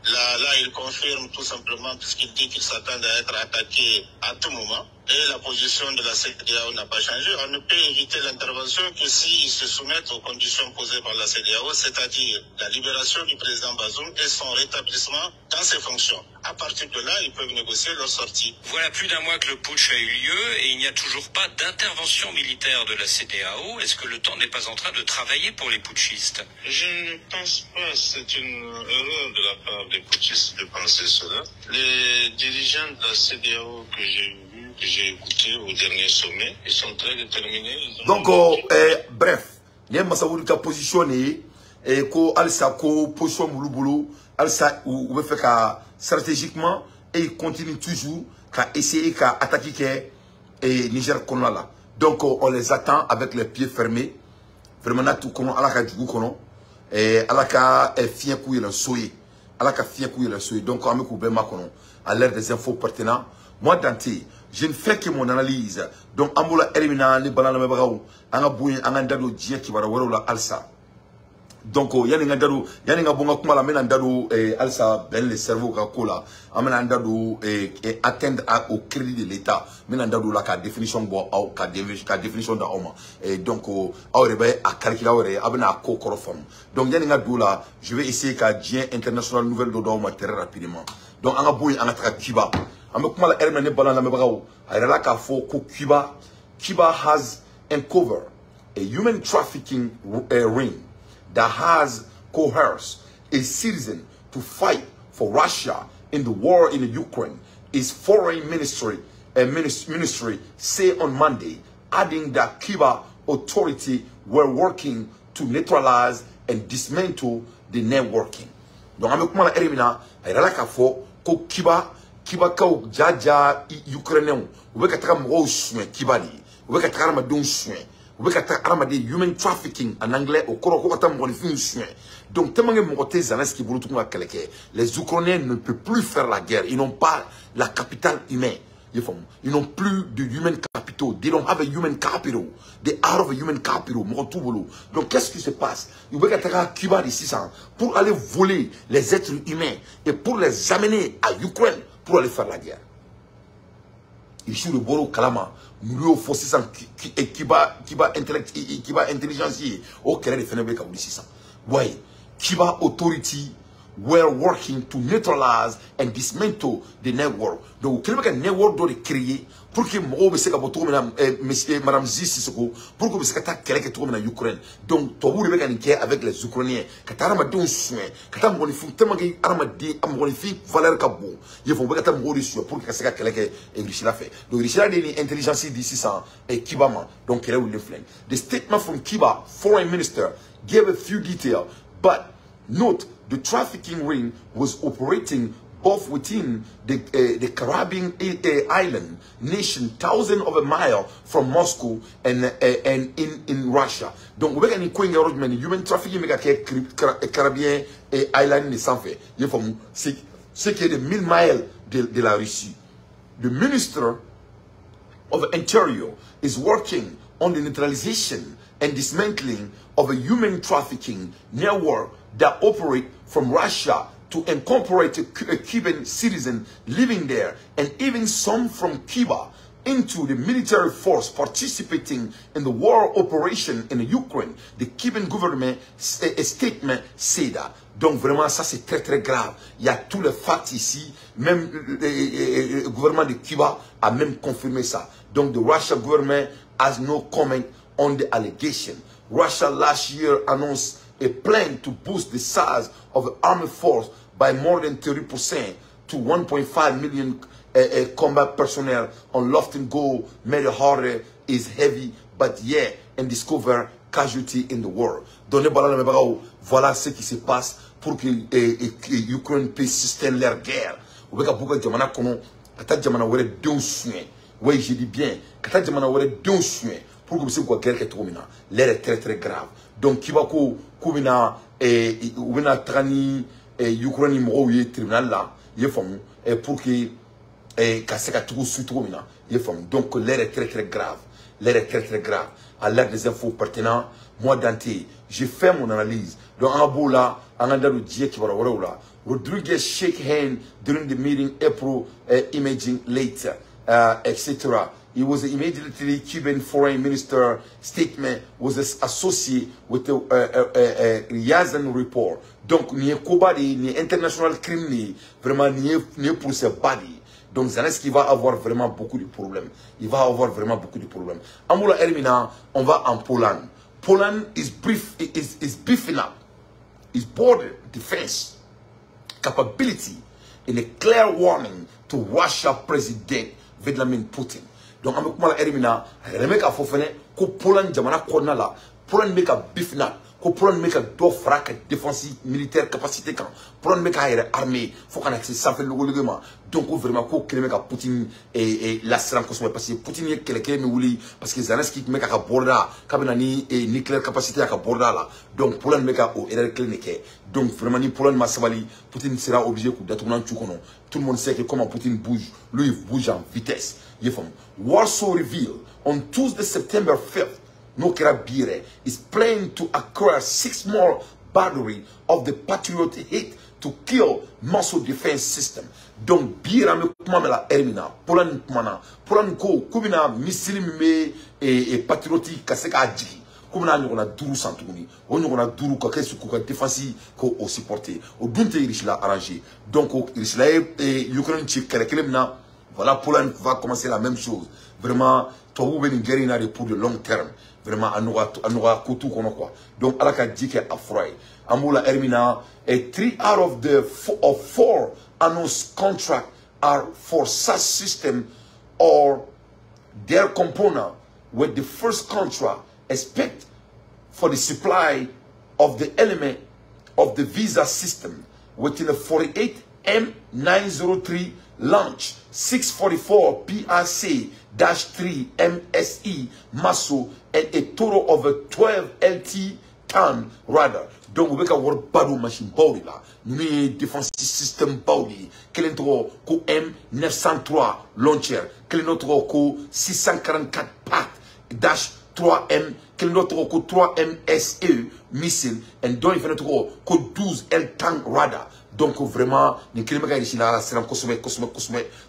Là, il confirme tout simplement puisqu'il dit qu'il s'attend à être attaqué à tout moment. Et la position de la CEDEAO n'a pas changé. On ne peut éviter l'intervention que s'ils se soumettent aux conditions posées par la CEDEAO, c'est-à-dire la libération du président Bazoum et son rétablissement dans ses fonctions. À partir de là, ils peuvent négocier leur sortie. Voilà plus d'un mois que le putsch a eu lieu et il n'y a toujours pas d'intervention militaire de la CEDEAO. Est-ce que le temps n'est pas en train de travailler pour les putschistes? Je ne pense pas. C'est une erreur de la part des putschistes de penser cela. Les dirigeants de la CEDEAO que j'ai écouté au dernier sommet, ils sont très déterminés. Donc, bref, les Massaoudou qui a positionné, et ko Alsa ko position Moulouboulou, Alsa ou veut faire stratégiquement, et il continue toujours à essayer d'attaquer Niger Konala. Donc, on les attend avec les pieds fermés. Vraiment, tout comme Alaka du Goukono, et Alaka est fien couille le soye. ala ka fiye ku yele soy donc ame ku be makono à l'ère des infos pertinents moi Dante je ne fais que mon analyse donc ambola elimina ni balana me bagaw anga buyi anga ndado jiye kibara wala alsa donc yani nga dado yani nga bonga kuma la mena ndado alsa ben le cerveau ka kola amena ndado atteindre au crédit de l'état mena ndado la ka définition bo au ka définition da oma donc awre be a calculer awre abena ko korofam donc yani nga doula je vais essayer ka dien international nouvelle do ma très rapidement donc anga boy anga taka Cuba ame kuma la erme ne balana me bagaw ayra ka fo ko Cuba has uncovered a human trafficking ring that has coerced a citizen to fight for Russia in the war in Ukraine, its foreign ministry say on Monday, adding that Cuba authorities were working to neutralize and dismantle the networking. Donc, avec moi la elimina, il y a là qu'il faut que Cuba kao jaja Ukrainien, ou bien que mo soin Cuba li, ou bien que ma don soin. Vous voyez human trafficking en anglais au donc tellement les Ukrainiens ne peuvent plus faire la guerre, ils n'ont pas la capitale humaine, ils n'ont plus de human capital, they don't have a human capital, they are of a human capital. Donc qu'est-ce qui se passe? Vous voyez Cuba d'ici pour aller voler les êtres humains et pour les amener à Ukraine pour aller faire la guerre. Ici le boro kalama nous forcer sans qui va intelligence au créer des phénomènes comme ici ça. Why? Cuba authority were working to neutralize and dismantle the network. Donc quel network doit créer pour que mo be se ka boto madame Zissiko pour que be se ka ta kele ke to na Ukraine. Donc to bu le be ka avec les Ukrainiens ka ta ma don soin ka ta mo ni fu tellement que arma di am mo ni fi valeur ka bo il faut be ka ta mo ri sur pour que se ka kele ke Russia fait. Donc Russia ni intelligence d'ici ça et Cuba man donc kele will influence. The statement from Cuba foreign minister gave a few details but note the trafficking ring was operating both within the Caribbean island nation, thousands of a mile from Moscow and in Russia. Donc, vous voyez que human trafficking Caribbean island sans fait. C'est qui est de 1000 miles de la Russie. The Minister of Interior is working on the neutralization and dismantling of a human trafficking network that operate from Russia to incorporate a Cuban citizen living there and even some from Cuba into the military force participating in the war operation in Ukraine. The Cuban government statement said that. Donc vraiment ça c'est très très grave. Il y a tous les facts ici. Même le gouvernement de Cuba a même confirmé ça. Donc the Russian government has no comment on the allegation. Russia last year announced a plan to boost the size of the army force by more than 30% to 1.5 million combat personnel on Lofton Goal. Made it harder is heavy, but yeah, and discover casualty in the war. Voilà ce qui se passe pour que Ukraine puisse soutenir leur guerre. Vous voyez que Jamana comment kata Jamana were deux soins. Oui, je dis bien kata Jamana were deux soins pour que vous sachiez quoi guerre qui est trop mina. L'air est très très grave. Donc qui va kubina ubina trani Ukraine mo ye tribunal là ye fam et pour que kaseka tout surtout mina ye fam. Donc l'air est très très grave. L'air est très très grave. À l'aide des infos pertinents, moi Dante, j'ai fait mon analyse. Donc en Abola, en Andalou Dieu qui va là. Rodriguez shake hand during the meeting, April imaging later, etc. It was immediately Cuban foreign minister statement was associated with the Ryazan report. Donc ni Kobadi ni international crime vraiment ni pour ce body. Donc Zelensky va avoir vraiment beaucoup de problèmes. Il va avoir vraiment beaucoup de problèmes. Amoula Ermina, on va en Poland. Poland is beefing up its border defense capability in a clear warning to Russia President Vladimir Putin. Donc Amoula Ermina, remeka fofene ko Poland jamana kona la. Poland make a beefing up ko pour me ka do fraka défense militaire capacité kan pour me ka armée faut qu'on accès ça fait le gouvernement donc vraiment ko kele me ka Poutine et la sran ko parce que Poutine est kele me wuli parce que Zelensky me ka borda ka ni nucléaire capacité ka borda là donc pour me ka au erreur clinique donc vraiment ni pour ma sabali Poutine sera obligé de tourner tout le monde sait que comment Poutine bouge lui il bouge en vitesse. Warsaw revealed on Tuesday, September 5th, Nokera Bire is planning to acquire 6 more batteries of the Patriot hit to kill Moscow defense system. Donc, Bire me kuma la Ermina, Polan Kumana, Polan Ko, Kumina, missile me et patriotique, Kaseka Adji. Comme on a duru santuni, on a duru quoi que ce qu'on défensi qu'on au supporter, au bunte irishla arrangé. Donc, irishla et l'Ukraine tchik na. Voilà, Pologne va commencer la même chose. Vraiment, toi, vous venez guérir pour le long terme. Vraiment, à nous tout quoi. Donc, à la kadjike afroy. Amoula Hermina, et 3 out of 4 announced contracts are for such system or their component, with the first contract expect for the supply of the element of the visa system within a 48 M903 launch 644 PRC-3 MSE Masso and a total of a 12 LT ton radar. Donc, vous avez un bado machine body là. Nous avons défense system body. Quel est notre M903 launcher? Quel est notre 644 PAC 3M? Quel est notre 3MSE missile? Et donc, il fait notre 12 L ton radar. Donc vraiment, nous avons ici là, c'est un cosmé,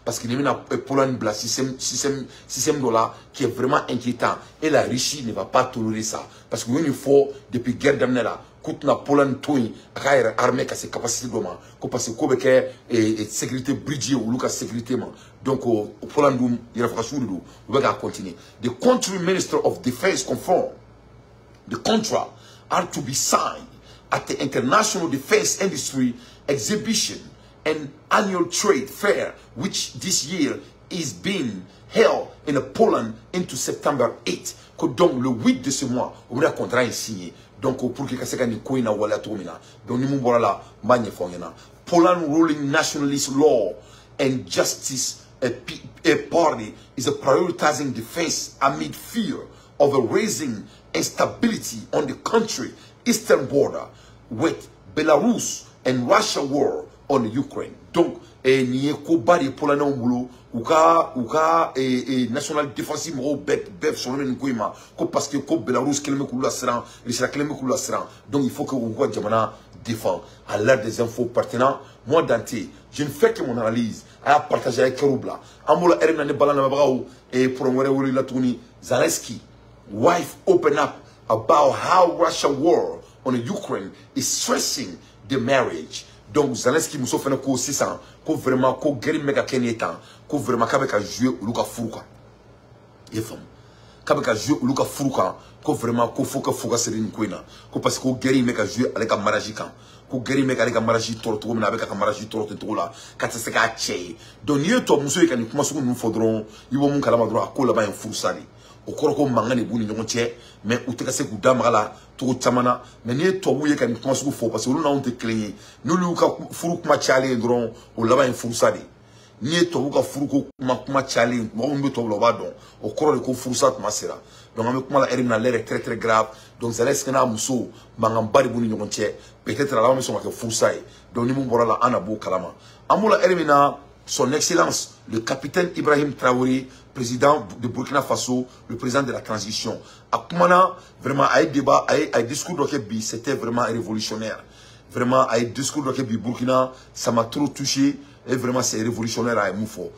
parce que nous avons Pologne bla système dollar qui est vraiment inquiétant. Et la Russie ne va pas tolérer ça. Parce que il faut, depuis la guerre d'année là, quand la Pologne tourne, armée qui a ses capacités de moment, parce que Kobe et sécurité bridgée ou la sécurité. Donc, Pologne, il va falloir continuer. The country minister of defense confirmed the contract are to be signed at the International Defense Industry Exhibition and Annual Trade Fair, which this year is being held in Poland into September 8. Donc le 8 de ce mois, on a un contrat signé. Donc pour que ça gagne quoi na wala tomina. Donc nous m'on là magné fongena. Poland ruling nationalist law and justice a party is a prioritizing defense amid fear of a rising instability on the country eastern border with Belarus and Russia war on Ukraine. Donc, ni ko bari Pologne ngulo uka national defensive mo bef sur le nkoima ko parce que ko Belarus kelme kula sran, Russia kelme kula sran. Donc il faut que on voit Jamana défend à l'heure des infos pertinents. Moi Dante, je ne fais que mon analyse à partager avec Keroubla. Amola Erna ne balana babaou et pour ngore wuri la touni Zelensky wife open up about how Russia war on Ukraine is stressing the marriage. Donc Zelensky muso fena ko 600 ko vraiment ko geri mega kenietan ko vraiment ka be ka jouer uluka furuka yefam ka be ka jouer uluka furuka ko vraiment ko foka foka serine koina ko parce que ko geri mega jouer avec ka maraji kan ko geri mega avec ka maraji torto na avec ka maraji torto to la ka tse ka che donc ni to muso yekani kuma suku nu fodron yibo mun kala madro akola ba en furusali o koroko mangane buni nyongo che mais uteka se kudama la to chamana mais ni to wuye kan kuma suku fo parce que lu na on te cligner nous lu ka furu kuma chale ndron o laba en furusali ni to wuka furu ko kuma chale mo mbe to lo ba don o korole ko furusa kuma sera donc ame kuma la erina l'air très très grave donc Zelensky na muso mangam bari buni nyongo che peut-être la maison ka furusai donc ni mun borala anabo kalama amula erina son excellence le capitaine Ibrahim Traoré, président de Burkina Faso, le président de la transition. À Koumana, vraiment, à débat, à discours de Kebi, c'était vraiment révolutionnaire. Vraiment, à discours de Kebi Burkina, ça m'a trop touché. Et vraiment, c'est révolutionnaire à Moufo.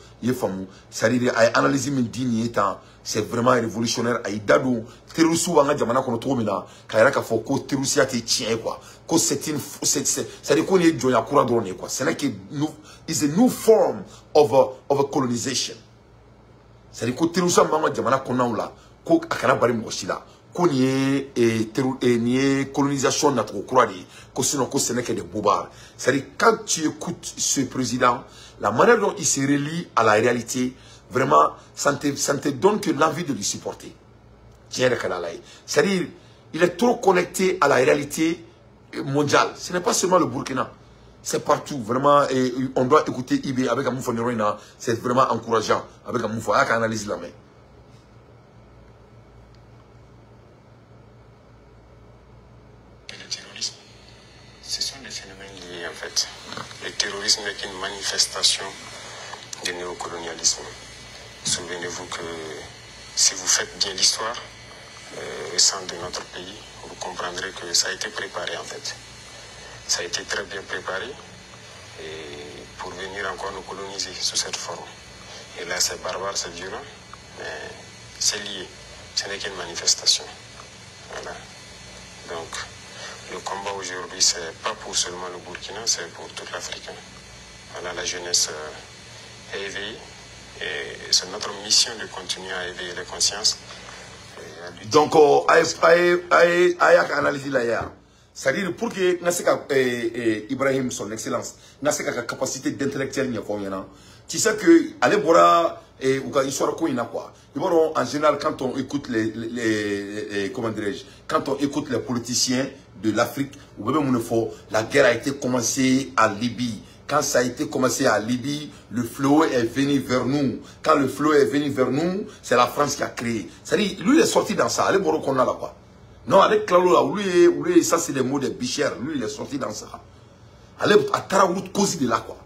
C'est-à-dire, à analyser mes dignes étant, c'est vraiment révolutionnaire. À Idadou, terrorisme, on a dit, qu'on a trouvé là, qu'il y a que terrorisme a été tient, quoi. Que c'est une, c'est-à-dire qu'on est Joya Koura drone, quoi. C'est que is a new form of a colonization. C'est-à-dire que terrorisme, on a dit, qu'on a là, qu'on a bari mochila. Qu'on y est colonisation notre croix que sinon que ce n'est que des bobards. C'est-à-dire quand tu écoutes ce président, la manière dont il se relie à la réalité, vraiment, ça ne te donne que l'envie de lui supporter. C'est-à-dire il est trop connecté à la réalité mondiale. Ce n'est pas seulement le Burkina. C'est partout, vraiment. Et on doit écouter IB avec Amoufo Neroina. C'est vraiment encourageant. Avec Amoufo, avec analyse la main. Le terrorisme, ce sont des phénomènes liés en fait. Le terrorisme n'est qu'une manifestation du néocolonialisme. Souvenez-vous que si vous faites bien l'histoire récente de notre pays, vous comprendrez que ça a été préparé en fait. Ça a été très bien préparé et pour venir encore nous coloniser sous cette forme. Et là c'est barbare, c'est violent, mais c'est lié. Ce n'est qu'une manifestation. Voilà. Donc le combat aujourd'hui, c'est pas pour seulement le Burkina, c'est pour toute l'Afrique. Voilà, la jeunesse est éveillée et c'est notre mission de continuer à éveiller les consciences. Donc, analyse là. C'est-à-dire, pour que Ibrahim, son excellence, n'a pas capacité d'intellectuel, tu sais que, allez voir, histoire quoi. En général, quand on écoute comment dirais-je, quand on écoute les politiciens de l'Afrique, la guerre a été commencée à Libye. Quand ça a été commencé à Libye, le flot est venu vers nous. Quand le flot est venu vers nous, c'est la France qui a créé. C'est-à-dire, lui, il est sorti dans ça. Allez voir qu'on a là-bas. Non, avec Claude, là, lui, ça c'est des mots de Bichère. Lui, il est sorti dans ça. Allez, à Taraout, cause de là, quoi.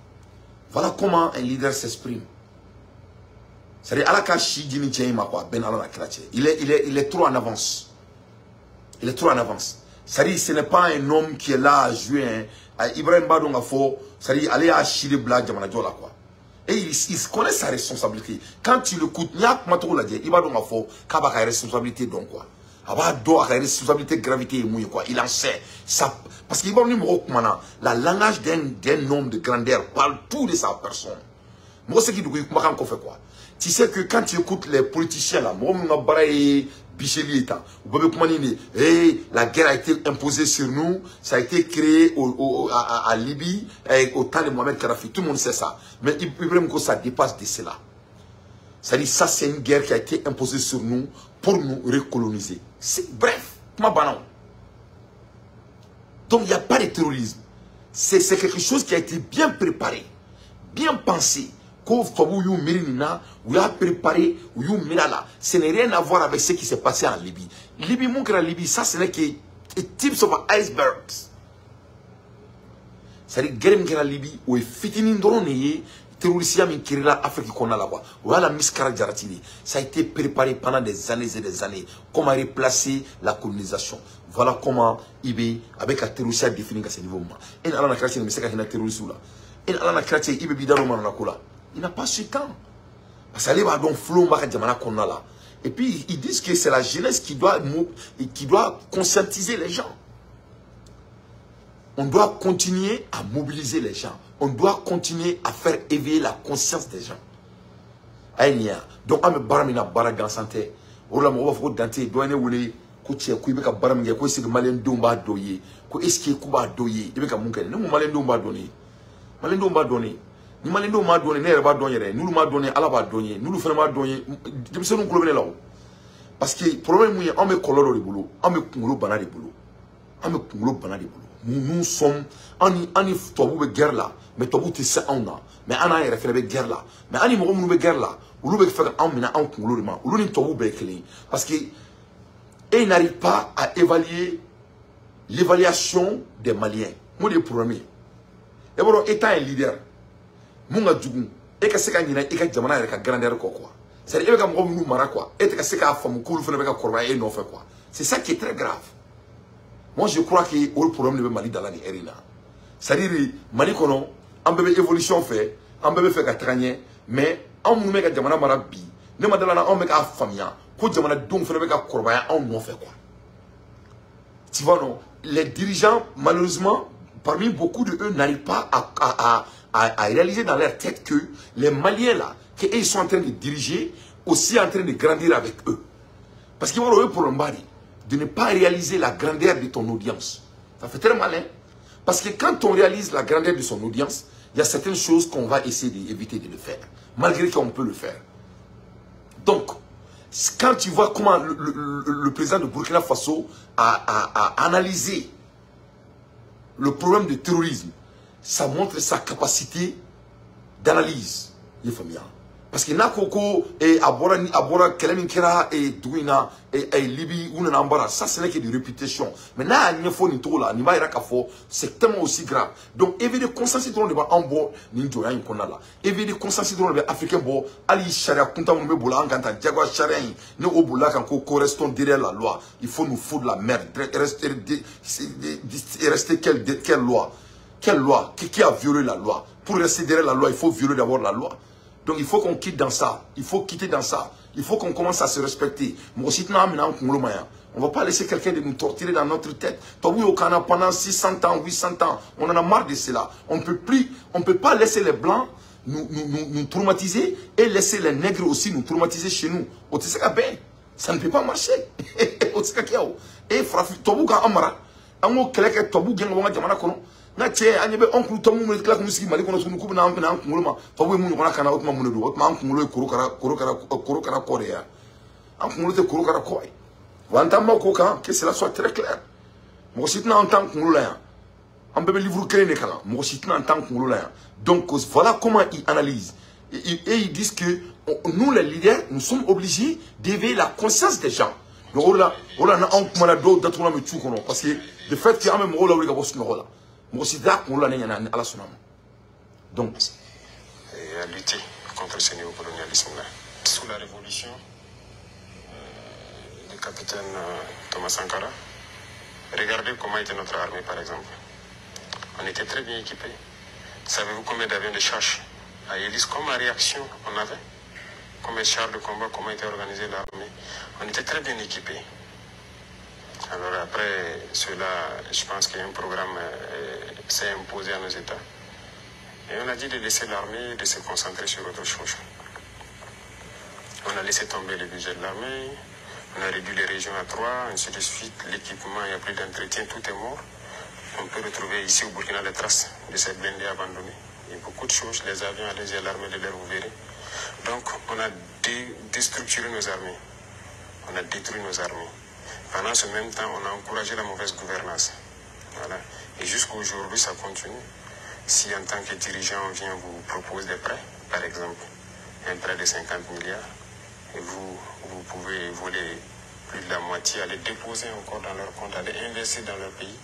Voilà comment un leader s'exprime. C'est-à-dire, il est trop en avance. Il est trop en avance. C'est-à-dire, ce n'est pas un homme qui est là à jouer. Ibrahim Badon a fait, c'est-à-dire, aller à Chili Black, Djamanadjola, quoi. Et il connaît sa responsabilité. Quand tu l'écoutes, il y a il va donc à fond, qu'il a responsabilité, donc quoi. Il a responsabilité, gravité et mouille, quoi. Il en sait. Ça, parce qu'il va nous maintenant, la langage d'un homme de grandeur parle tout de sa personne. Moi, c'est qui doit fait quoi. Tu sais que quand tu écoutes les politiciens là, moi, la guerre a été imposée sur nous, ça a été créé à Libye, au temps de Mohamed Kadhafi, tout le monde sait ça. Mais Ibrahim Ko, ça dépasse de cela. C'est-à-dire, ça c'est une guerre qui a été imposée sur nous pour nous recoloniser. Bref, donc il n'y a pas de terrorisme. C'est quelque chose qui a été bien préparé, bien pensé. Ce n'est rien à voir avec ce qui s'est passé en Libye. Libye, ça ce n'est que tips of icebergs. C'est-à-dire que la Libye, où est fitinin drone terroriste qui est là, Afrique qu'on a là-bas. Voilà Miskara Djaratini. Ça a été préparé pendant des années et des années. Comment replacer la colonisation. Voilà comment IB, avec la terroriste, a défini à ce niveau. Et on a créé une terroriste là. Et on a créé IB Bidaro Manakula. Il n'a pas ce temps. Parce qu'il va donc flot qu'on a là. Et puis ils disent que c'est la jeunesse qui doit conscientiser les gens. On doit continuer à mobiliser les gens. On doit continuer à faire éveiller la conscience des gens. Donc, on baramina baragan santé. On va faire dante. Douane wule kuche kuibeka baramia ko isi malen domba doye ko eski kuba doye. Ibeka munkene. Nous malen domba donné. Malen domba donné. Ni malen domba donné. Ne reba donné. Nous ma donné. Allah ba donné. Nous le faisons donné. Je me suis nous là. Parce que le problème c'est on me colore de boulot. On me kungulo bana de boulot. On me kungulo bana de boulot. Nous sommes en tobu guerre là, mais tobu te sa ona, mais ana y référé guerre là, mais ani mo mu guerre là, ou lu be faire en mina en congoloma, ou lu ni tobu be clé, parce que et il n'arrive pas à évaluer l'évaluation des Maliens. Moi le premier. Et bon étant un leader, munga djugu, et que c'est quand il y a jamana avec grandeur quoi. C'est dire que mo mu mara quoi, et que c'est ka famu kulu fene ka korba et non fait quoi. C'est ça qui est très grave. Moi, je crois que le problème de Mali dans la Erina. C'est-à-dire, Mali, on peut évolution fait, on peut faire gagner, mais on peut faire des marabi. Ne m'a donné on peut faire famille. Quand on a donc fait des corbaya, on ne fait quoi. Tu vois, non? Les dirigeants, malheureusement, parmi beaucoup de eux, n'arrivent pas à réaliser dans leur tête que les Maliens là, qu'ils sont en train de diriger, aussi en train de grandir avec eux. Parce qu'ils vont eux pour l'embari. De ne pas réaliser la grandeur de ton audience. Ça fait très malin. Parce que quand on réalise la grandeur de son audience, il y a certaines choses qu'on va essayer d'éviter de le faire. Malgré qu'on peut le faire. Donc, quand tu vois comment le président de Burkina Faso a analysé le problème du terrorisme, ça montre sa capacité d'analyse. Parce que Nakoko et Abora Keleminkera et Douina et Libye ou Nambara, ça ce n'est que de réputation. Mais là, il faut ni tout là, ni va c'est tellement aussi grave. Donc, éviter consensus dans le bas en bas, ni Joya in Konala. Éviter consensus dans le bas africain bo, Ali Sharia, Kunta Mboula, Anganta, Diagua Sharia, ne Oboula, quand correspond derrière la loi. Il faut nous foutre la merde. Rester quelle loi? Quelle loi? Qui a violé la loi? Pour rester derrière la loi, il faut violer d'abord la loi. Donc il faut qu'on quitte dans ça. Il faut quitter dans ça. Il faut qu'on commence à se respecter. On ne va pas laisser quelqu'un de nous torturer dans notre tête. Pendant 600 ans, 800 ans, on en a marre de cela. On ne peut pas laisser les Blancs nous traumatiser et laisser les nègres aussi nous traumatiser chez nous. Ça ne peut pas marcher. Et Tobuga Amara, Ango Keleke Tobu Genga Jamana Kono. Na che anyebe oncle tomu mo kla ko sigi mali ko no sunu ku na na ngulu ma fa bo mu ngona kana otma mu ne do otma ngulu koro kara korea an ngulu te koro kara koy wanta ma ko kan que cela soit très clair mo sitna en tant ngulu la ya am bebe livre clé ne kala mo sitna en tant ngulu la ya. Donc voilà comment ils analysent et ils disent que nous les leaders nous sommes obligés d'éveiller la conscience des gens. Donc on a en kuma la do datuna me tu kono parce que de fait que am mo la wuli ka boss no la. Donc, et à lutter contre ce néocolonialisme-là. Sous la révolution, le capitaine Thomas Sankara, regardez comment était notre armée par exemple. On était très bien équipés. Savez-vous combien d'avions de chasse à hélice, comme réaction on avait? Combien de chars de combat, comment était organisée l'armée? On était très bien équipés. Alors après cela, je pense qu'un programme s'est imposé à nos États. Et on a dit de laisser l'armée, de se concentrer sur autre chose. On a laissé tomber le budget de l'armée, on a réduit les régions à 3, ainsi de suite. L'équipement, il n'y a plus d'entretien, tout est mort. On peut retrouver ici au Burkina les traces de ces blindés abandonnés. Il y a beaucoup de choses, les avions allégés à l'armée de l'air, vous verrez. Donc on a déstructuré nos armées, on a détruit nos armées. Pendant ce même temps, on a encouragé la mauvaise gouvernance. Voilà. Et jusqu'à aujourd'hui, ça continue. Si en tant que dirigeant, on vient vous propose des prêts, par exemple, un prêt de 50 milliards, et vous pouvez voler plus de la moitié, aller déposer encore dans leur compte, aller investir dans leur pays.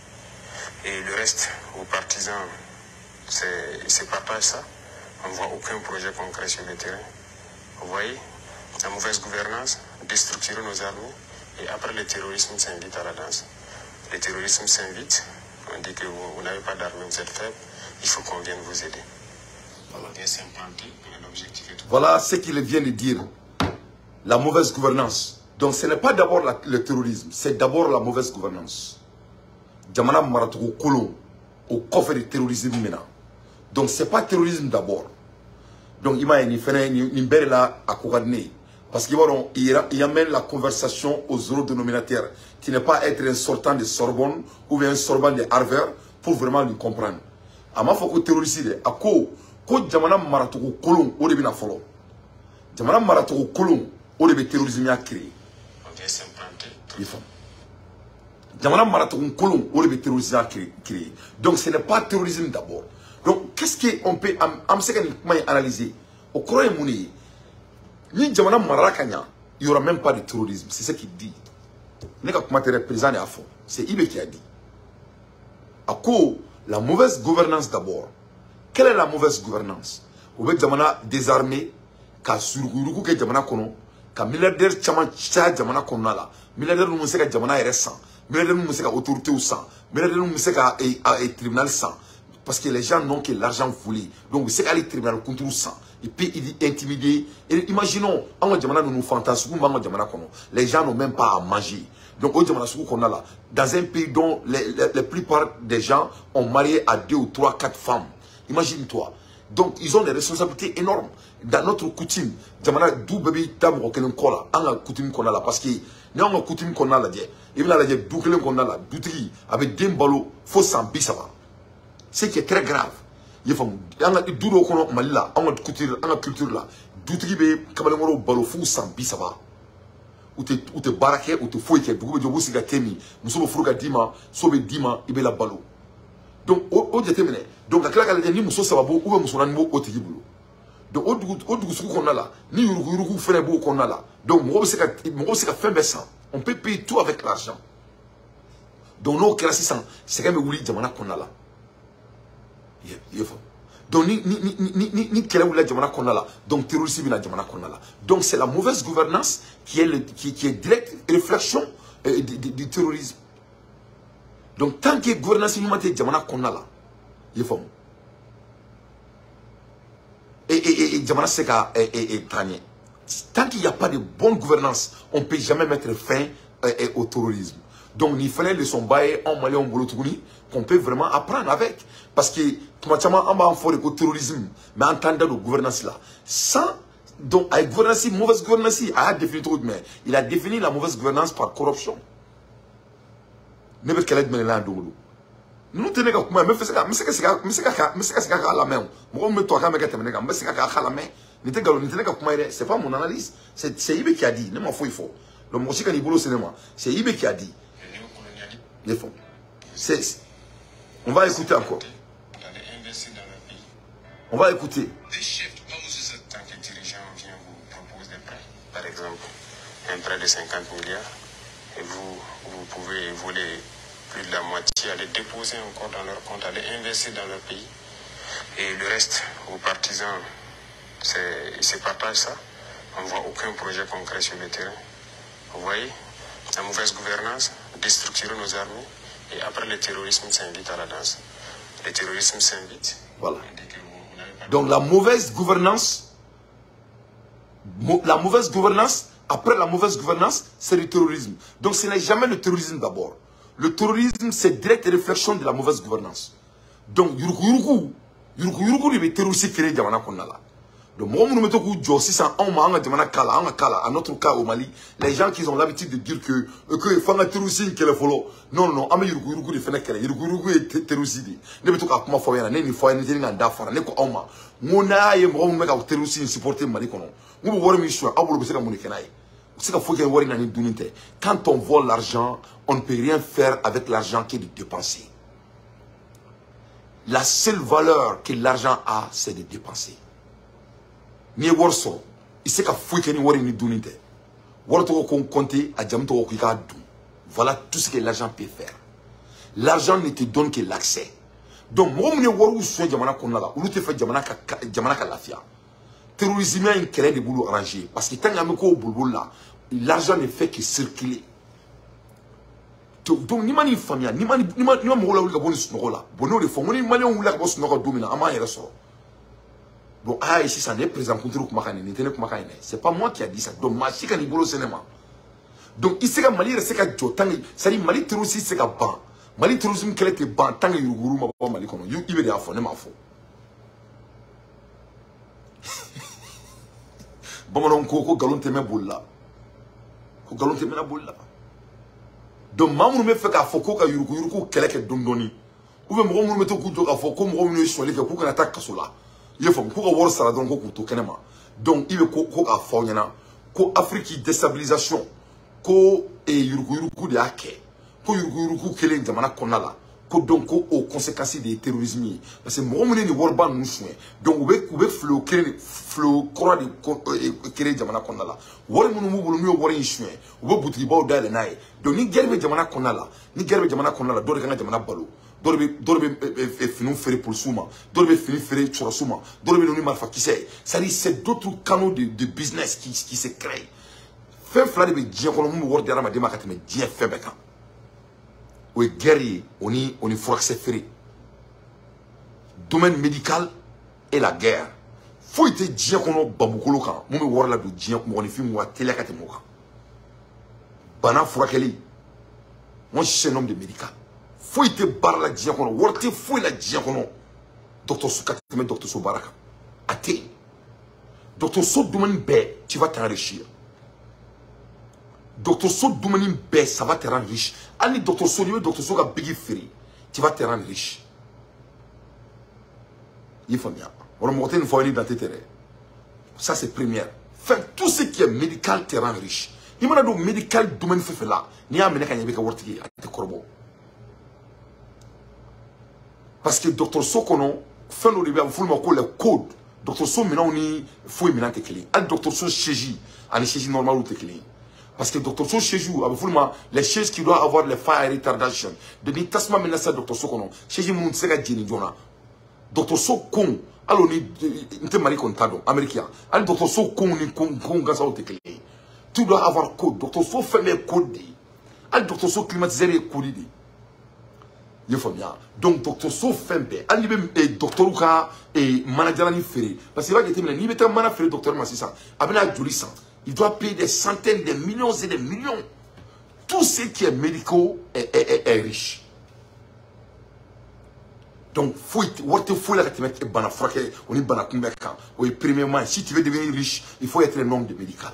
Et le reste, aux partisans, c'est partagent ça. On ne voit aucun projet concret sur le terrain. Vous voyez, la mauvaise gouvernance, déstructurer nos armées. Et après, le terrorisme s'invite à la danse. Le terrorisme s'invite, on dit que vous n'avez pas d'armes, vous êtes faible, il faut qu'on vienne vous aider. Voilà. Voilà ce qu'il vient de dire. La mauvaise gouvernance. Donc ce n'est pas d'abord le terrorisme, c'est d'abord la mauvaise gouvernance. Djamana Maratogo Kolo, au coffre de terrorisme maintenant. Donc ce n'est pas terrorisme d'abord. Donc il m'a dit, à Kouradne. Parce qu'il amène la conversation aux zéro dénominateur, qui n'est pas être un sortant de Sorbonne ou bien un sortant de Harvard pour vraiment lui comprendre. Ama faut que terroriste a ko jamana maratogo kolon o de bina folo. Jamana maratogo kolon o de be terrorisme a créé. On vient s'implanter. Jamana maratogo kolon o de be terrorisme a créé. Donc ce n'est pas terrorisme d'abord. Donc qu'est-ce qu'on peut analyser? Au croit mouni. Ni Jamana Marakanya, il n'y aura même pas de terrorisme. C'est ce qu'il dit. C'est Ibe qui a dit. À quoi la mauvaise gouvernance d'abord. Quelle est la mauvaise gouvernance? Vous voyez Jamana désarmé, ka surguru ke Jamana kono, ka milliardaire chama cha Jamana kono la. Milliardaire nous sait que Jamana est récent. Milliardaire nous sait que autorité ou sang. Milliardaire nous sait que tribunal sang. Parce que les gens n'ont que l'argent volé. Donc, vous savez, les tribunaux contre sang. Et puis, il intimider. Et imaginons, les gens n'ont même pas à manger. Donc, dans un pays dont la plupart des gens ont marié à 2 ou 3, 4 femmes. Imagine-toi. Donc, ils ont des responsabilités énormes. Dans notre coutume, d'où bébé d'abord qu'on a, on a coutume qu'on a là. Parce que, nous avons coutume qu'on a là. Il y a des doublés qu'on a là. Doutri, avec des ballots, faut s'en ça. Ce qui est très grave. Il faut que nous ayons une culture là. Doutri be kabalengoro balo fou sans bisaba. ou te barake ou te foike bugu jobu siga temi muso furuga dima sobe dima ibela balo donc o jetemene donc akila kala ni muso sababu ou muso nan mo otigi bulu donc o dugu suku konna la ni yurugu fere bo konna la donc mo be se ka fin bessa on peut payer tout avec l'argent donc no kala 600 c'est quand même wuli jamana konna la donc ni kala wuli jamana konna la donc terrorisme na jamana konna la donc c'est la mauvaise gouvernance qui est directe réflexion du terrorisme. Donc tant que gouvernance nous mate jamana konna la yefom et jamana seka tanye tant qu'il n'y a pas de bonne gouvernance on peut jamais mettre fin au terrorisme. Donc il fallait le son bail en malais en boulot qu'on peut vraiment apprendre avec parce que tout machama en bas en forêt au terrorisme mais en tant que gouvernance là sans donc avec gouvernance mauvaise gouvernance il a défini la mauvaise gouvernance par corruption. Ne veut qu'elle aide maintenant d'où nous tenons comme moi me fait ça à la main moi me toi quand me qu'elle me c'est à la main n'était comme moi c'est pas mon analyse c'est Ibe qui a dit ne m'en faut il faut le monsieur qui boulot cinéma c'est Ibe qui a dit les fonds c'est on va écouter encore on va écouter tant que dirigeant vient vous propose des prêts par exemple un prêt de 50 milliards et vous pouvez voler plus de la moitié, aller déposer encore dans leur compte, aller investir dans leur pays. Et le reste, aux partisans, ils se partagent ça. On ne voit aucun projet concret sur le terrain. Vous voyez, la mauvaise gouvernance, déstructurer nos armées, et après le terrorisme s'invite à la danse. Le terrorisme s'invite. Voilà. Donc la mauvaise gouvernance, après la mauvaise gouvernance, c'est le terrorisme. Donc ce n'est jamais le terrorisme d'abord. Le terrorisme, c'est directe réflexion de la mauvaise gouvernance. Donc, yuruku, il terroristes créé Jamana Kondala. Donc, moi, nous mettons que si ça à notre cas au Mali, les gens qui ont l'habitude de dire que faut un terroriste qui le follow. Non, non, mais yuruku, il fait qu'elle yuruku est terroriste. Ne mettons qu'à comment faire, ne faut pas ne d'affaire, ne quoi oma. Mona et moi, on met un terroriste supporter Mali kono. Nous voulons mission, à vous le faire mon ékenaï. Quand on vole l'argent, on ne peut rien faire avec l'argent qui est de dépenser. La seule valeur que l'argent a, c'est de dépenser. Ni worso, il sait qu'à fouiller ni wari ni dunite. Worto qu'on compte à jamto ko ka dou. Voilà tout ce que l'argent peut faire. L'argent ne te donne que l'accès. Donc moi ne waru so jamana konala, ou te fait jamana ka lafia. Terrorisme est un créé de boulot arrangé. Parce que tant qu'il y a un boulot là, l'argent ne fait que circuler. Donc, ni mani famille, ni mani moula ou la bonne snola. Bonne de fond, ni mani ou la bonne snola domina, ama et ressort. Bon, ah, ici, ça n'est présent contre le Kumakane, n'est pas moi. C'est pas moi qui a dit ça. Donc, ma chica ni boulot cinéma. Donc, ici, quand Mali reste qu'à Jotangi, ça dit Mali terrorisme, c'est qu'à ban. Mali terrorisme, qu'elle était ban, tant que Yuruguru m'a pas Mali comme you, il veut dire à fond, ne m'en faut. Bamanon ko galon teme bolla ko galon teme na bolla donc mamour me fait ka foko ka yuruku keleke dondoni ou be mo me to ku to ka foko mo no so le ke ku kana takasula ye fo ku ko wor sala donc ko to kenema donc il ko ka fo nyana ko Afrique déstabilisation ko e yuruku de ake ko yuruku kelen jamana konala ko donc aux conséquences des terrorisme parce que mo ni worban nous soin donc ou be flow croix de créer jamana konala wor mo mo bolo mi wor yin soin ou be butri baw dale nay donc ni gerbe jamana konala do de kana jamana balo do be finu fere pour souma do be fini fere sur souma do be no ni marfa qui c'est d'autres canaux de business qui se créent fait fla de be dien ko mo wor dara ma de makateme dien fait beka oui, guerrier, on est forcé ferré. Domaine médical et la guerre. Faut être dire qu'on a babukolo kan. Moi me voir là de dire qu'on a fait moi télé kate moka. Bana furakeli. Moi je suis un homme de médical. Faut être bar la dire qu'on a worte faut la dire qu'on a. Docteur Soukateme, docteur Soubaraka. Até. Docteur Sou domaine B, tu vas t'enrichir. Docteur So Doumani B, ça va te rendre riche. Allez, Docteur So, Docteur So, Biggie Ferry, tu vas te rendre riche. Il faut bien. On va monter une fois dans tes terrains. Ça, c'est première. Faire tout ce qui est médical te rend riche. Il m'a dit médical domaine fait là. Ni a mené kanyebe ka wortigi ate korbo. Parce que docteur Sokono fait le début faut le code. Docteur So maintenant ni faut maintenant te clé. Al docteur So cheji, ani cheji normal ou te clé. Parce que docteur So cheji avec faut les chaises qui doivent avoir les fire retardation. De ni tasma maintenant ça docteur Sokono. Cheji moun sega jeni jona. Docteur So kon alors ni te mari contado américain. Al docteur So kon ni kon gasa ou te clé. Tu dois avoir code. Docteur So fait les codes. Al docteur So climatisé les codes. Il faut bien. Donc, docteur So fait un peu. Al docteur Ouka et manager ni ferré. Parce que là, il y a un manager docteur Massissa. Il doit payer des centaines de millions et des millions. Tout ce qui est médicaux est riche. Donc, il faut la mettre bana fraqué, on est bana kumbeka. Oui, premièrement, si tu veux devenir riche, il faut être un homme de médical.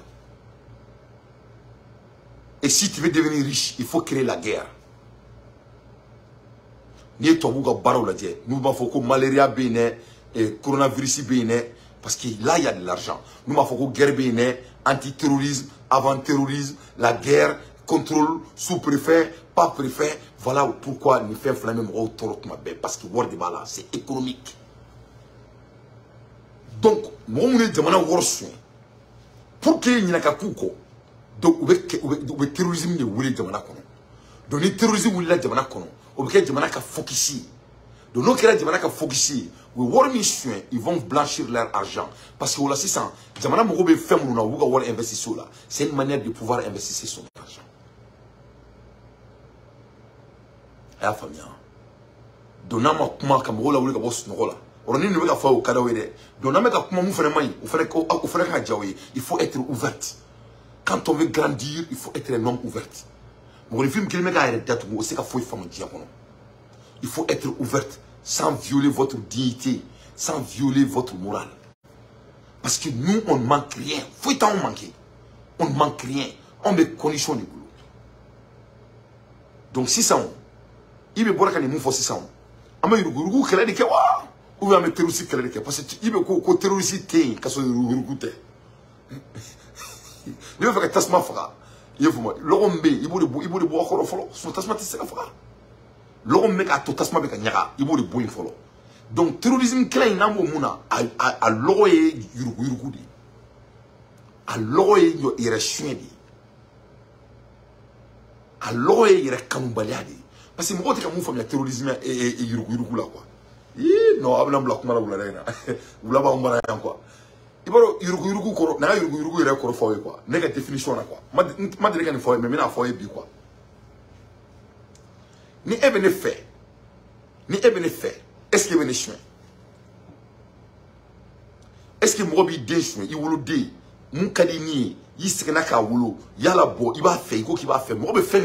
Et si tu veux devenir riche, il faut créer la guerre. Ni tobuga baro la die nous ma foko malaria bene et coronavirus bene parce que là il y a de l'argent nous ma foko guerre bene antiterrorisme avant-terrorisme la guerre contrôle sous-préfet pas préfet voilà pourquoi nous fait flammer mon autour parce que word de bala c'est économique donc mon demande worse pour que n'y n'a qu'à kuko donc ou terrorisme de wuli demande kono donc le terrorisme wuli la demande kono ok, je m'en focusé. De nos cas, je m'en focusé. Ils vont blanchir leur argent. Parce que là, c'est ça. Je m'en fait investir là. C'est une manière de pouvoir investir son argent. Et la famille. Donnant ma comment comme rola ou le boss nola. On ne veut pas faire au cadeau. Donnant ma comment vous faites maï. Vous faites un jaoui. Il faut être ouverte. Quand on veut grandir, il faut être un homme ouvert. Il faut être ouverte sans violer votre dignité, sans violer votre morale. Parce que nous, on ne manque rien. Faut y manquer. On ne manque rien. On met conditions de boulot. Donc, si ça, il veut boire quand il faut 600. Il veut boire quand il ou il veut terroriser quand il parce que il veut terroriser quand il veut faire que tasma fera. L'homme il faut le boire encore follow son tasma tisse la fera l'homme mec a tout tasma beka nyaga il faut le boire follow donc terrorisme klein nambo muna a loye yurugu di a loye ire chouedi a loye ire kanumbaliadi parce que mo te kamu famille terrorisme et yurugu là quoi non ablam bloc mala wula rena wula ba mbara yan quoi ibaro yurugu koro na yurugu ire koro fawe quoi nega définition na quoi ma dire que ni fawe mais na fawe bi quoi ni ebene fait est-ce que ebene chouin est-ce que mo bi de chouin i wolo de mun kadini yi sekena ka wolo yala bo i ba fait ko ki ba fait mo be fait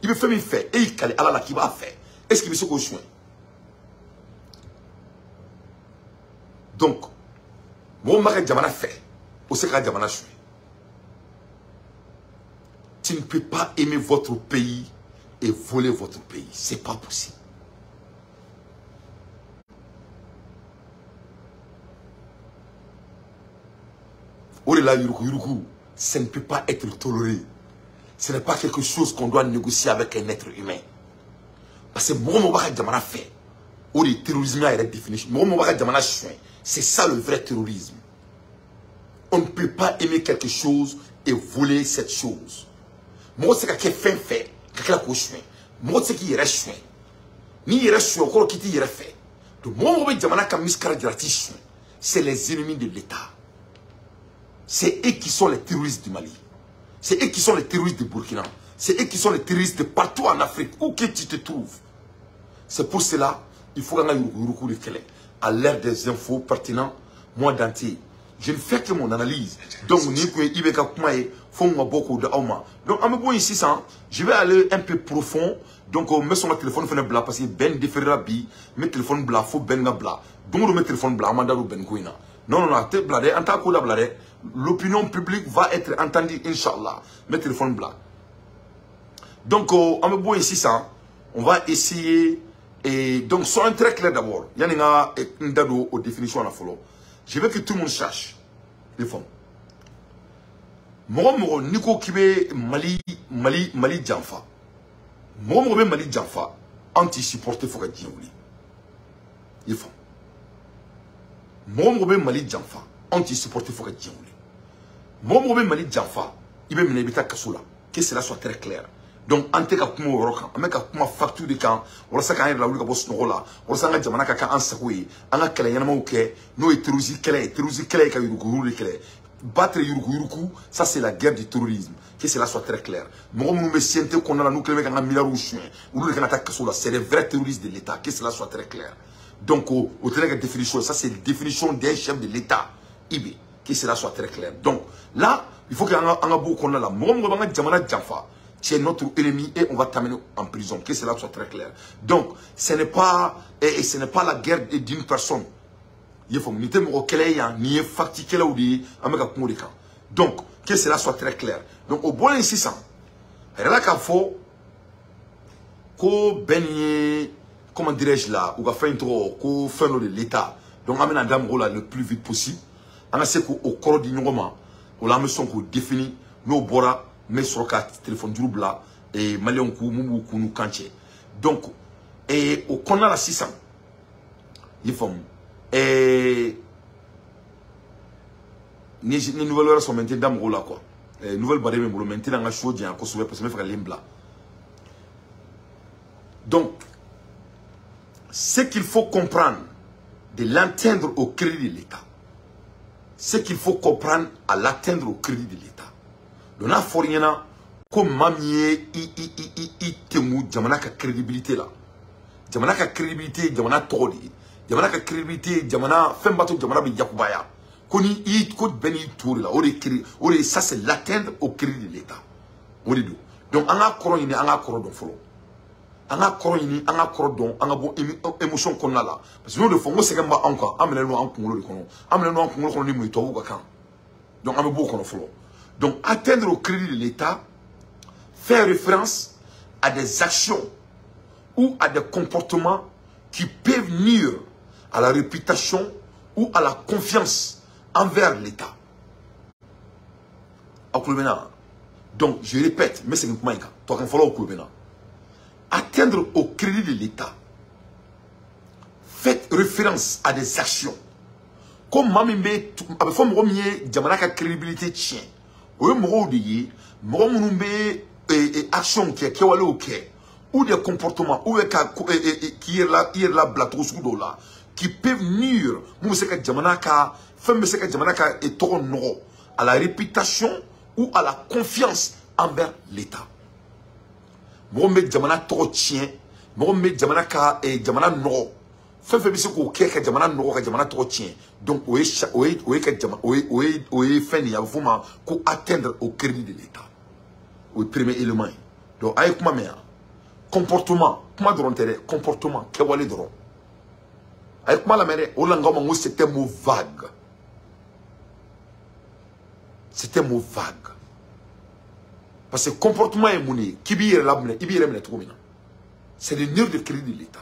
il be fait et il kale ala la ki ba fait est-ce que bi se ko chouin donc mon mari Djamana fait, au secret Djamana choué. Tu ne peux pas aimer votre pays et voler votre pays. C'est pas possible. Orela Yuruku, ça ne peut pas être toléré. Ce n'est pas quelque chose qu'on doit négocier avec un être humain. Parce que mon mari Djamana fait, ou le terrorisme est défini. Mon mari Djamana choué. C'est ça le vrai terrorisme. On ne peut pas aimer quelque chose et voler cette chose. Moi, c'est quelque fait. Moi, c'est qui reste chouin. Ni reste chouin, encore qui dit fait. Donc, moi, c'est les ennemis de l'État. C'est eux qui sont les terroristes du Mali. C'est eux qui sont les terroristes du Burkina. C'est eux qui sont les terroristes de partout en Afrique, où que tu te trouves. C'est pour cela, il faut qu'on ait à l'ère des infos pertinents, moi d'entier. Je ne fais que mon analyse. Donc, donc, ici, je vais aller un peu profond. Donc, on met sur mon téléphone parce que ben différent bi, mes téléphones blancs, faut ben blanc. Donc, mes téléphones blancs, on ben kouina. Non, en tant que l'opinion publique va être entendue, Inch'Allah. Mes téléphones blancs. Donc, on ici, on va essayer. Et donc, soyons très clairs d'abord. Il y a une dado aux définitions à la follow. Je veux que tout le monde cherche les femmes. Moro niko kibe Mali janfa. Moro be Mali janfa. Anti supporter faut que djiouli. Il faut. Moro be Mali janfa. Anti supporter faut que djiouli. Moro be Mali janfa. Ibe menebita kasula. Que cela soit très clair. Donc ante ka kuma worokan ameka kuma facture de kan wala saka yɛrɛ la wuli ka bɔ sunɔgɔ la wala sanga jamana ka kan an sago ye an ka kɛlɛ ɲɛnamaw kɛ n'o ye terrorisme kɛlɛ ka yuruku de kɛlɛ battre yuruku ça c'est la guerre du terrorisme que cela soit très clair mɔgɔ minnu bɛ CNT kɔnɔna la n'u kɛlen bɛ k'an ka milliards suɲɛ olu de kan ka taa kaso la c'est les vrais terroristes de l'État que cela soit très clair donc au tɛnɛ ka définition ça c'est la définition d'un chef de l'État ibe que cela soit très clair donc là il faut que an ka bɔ kɔnɔna la mɔgɔ b'an ka jamana janfa c'est notre ennemi et on va t'amener en prison. Que cela soit très clair. Donc, ce n'est pas la guerre d'une personne. Il faut que donc, que cela soit très clair. Donc, au bon insistant, il y a qu'à faut comment dirais-je là, ou faire une fin de l'État. Donc, on amène un rôle le plus vite possible. On a ce qu'au corps du moment, on a mis son coup défini, nos bora. Mais sur le téléphone du là et malien kou mumu kunu kanche donc et au kona la 600 il faut et ni nouvelles sont maintenant dans là quoi nouvelle barre même le maintenant dans la chose en Kosovo parce que me faire l'imbla donc ce qu'il faut comprendre de l'atteindre au crédit de l'État ce qu'il faut comprendre à l'atteindre au crédit de l'État. Donc, on a fourniena comme mamie temu jamana ka crédibilité là. Jamana ka crédibilité, jamana toli. Jamana ka crédibilité, jamana fembato jamana bi yakubaya. Koni code beni tour là. Ça c'est l'atteindre au crédit de l'État. Donc on a coroni, on a corodon follow. On a coroni, on a corodon, on a bon émotion qu'on a là. Parce que nous le font, c'est comme encore. Amenez-nous en Congo le conon. Amenez-nous en Congo le conon ni muito ou quand. Donc on a beaucoup qu'on follow. Donc, atteindre au crédit de l'État fait référence à des actions ou à des comportements qui peuvent nuire à la réputation ou à la confiance envers l'État. Donc, je répète, mais c'est un peu toi qu'on follow au atteindre au crédit de l'État fait référence à des actions. Comme Mamimbe, avec forme de Jamana crédibilité tient. Ou des actions ou des comportements ou qui est la blague qui peuvent nuire à la réputation ou à la confiance envers l'État. Donc, atteindre au crédit de l'État. Au premier élément. Donc, avec ma mère, comportement, comportement, avec ma mère, c'était un mot vague. C'était un mot vague. Parce que comportement est mouné, c'est le nerf de crédit de l'État.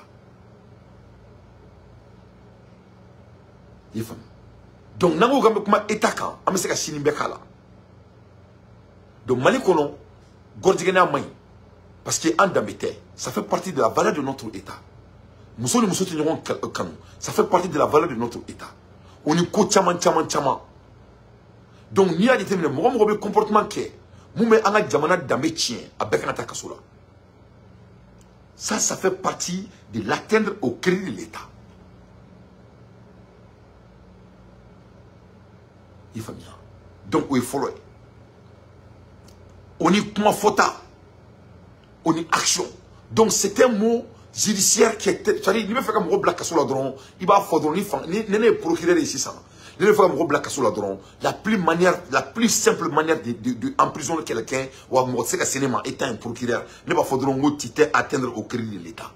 Donc, nous avons un état quand on a un bekala. Donc, Mali Kono, Gordigena Maï, parce qu'il y a un d'ambité, ça fait partie de la valeur de notre état. Nous sommes ça fait partie de la valeur de notre état. On est ko chaman. Donc, nous avons déterminé, nous avons un comportement qui est, nous avons un jamana d'ambé tien, avec un attaque sur là. Ça fait partie de l'atteindre au crédit de l'État. Donc, il faut le. On est comme fota. On est action. Donc, c'est un mot judiciaire qui est. C'est-à-dire, il me fait comme un black sur la drone. Il va faire n'est procureur ici ça. Il me fait comme un black sur la drone. La plus simple manière d'emprisonner quelqu'un ou à montrer que cinéma étant un procureur, ne pas faudra un titre atteindre au crédit de l'État.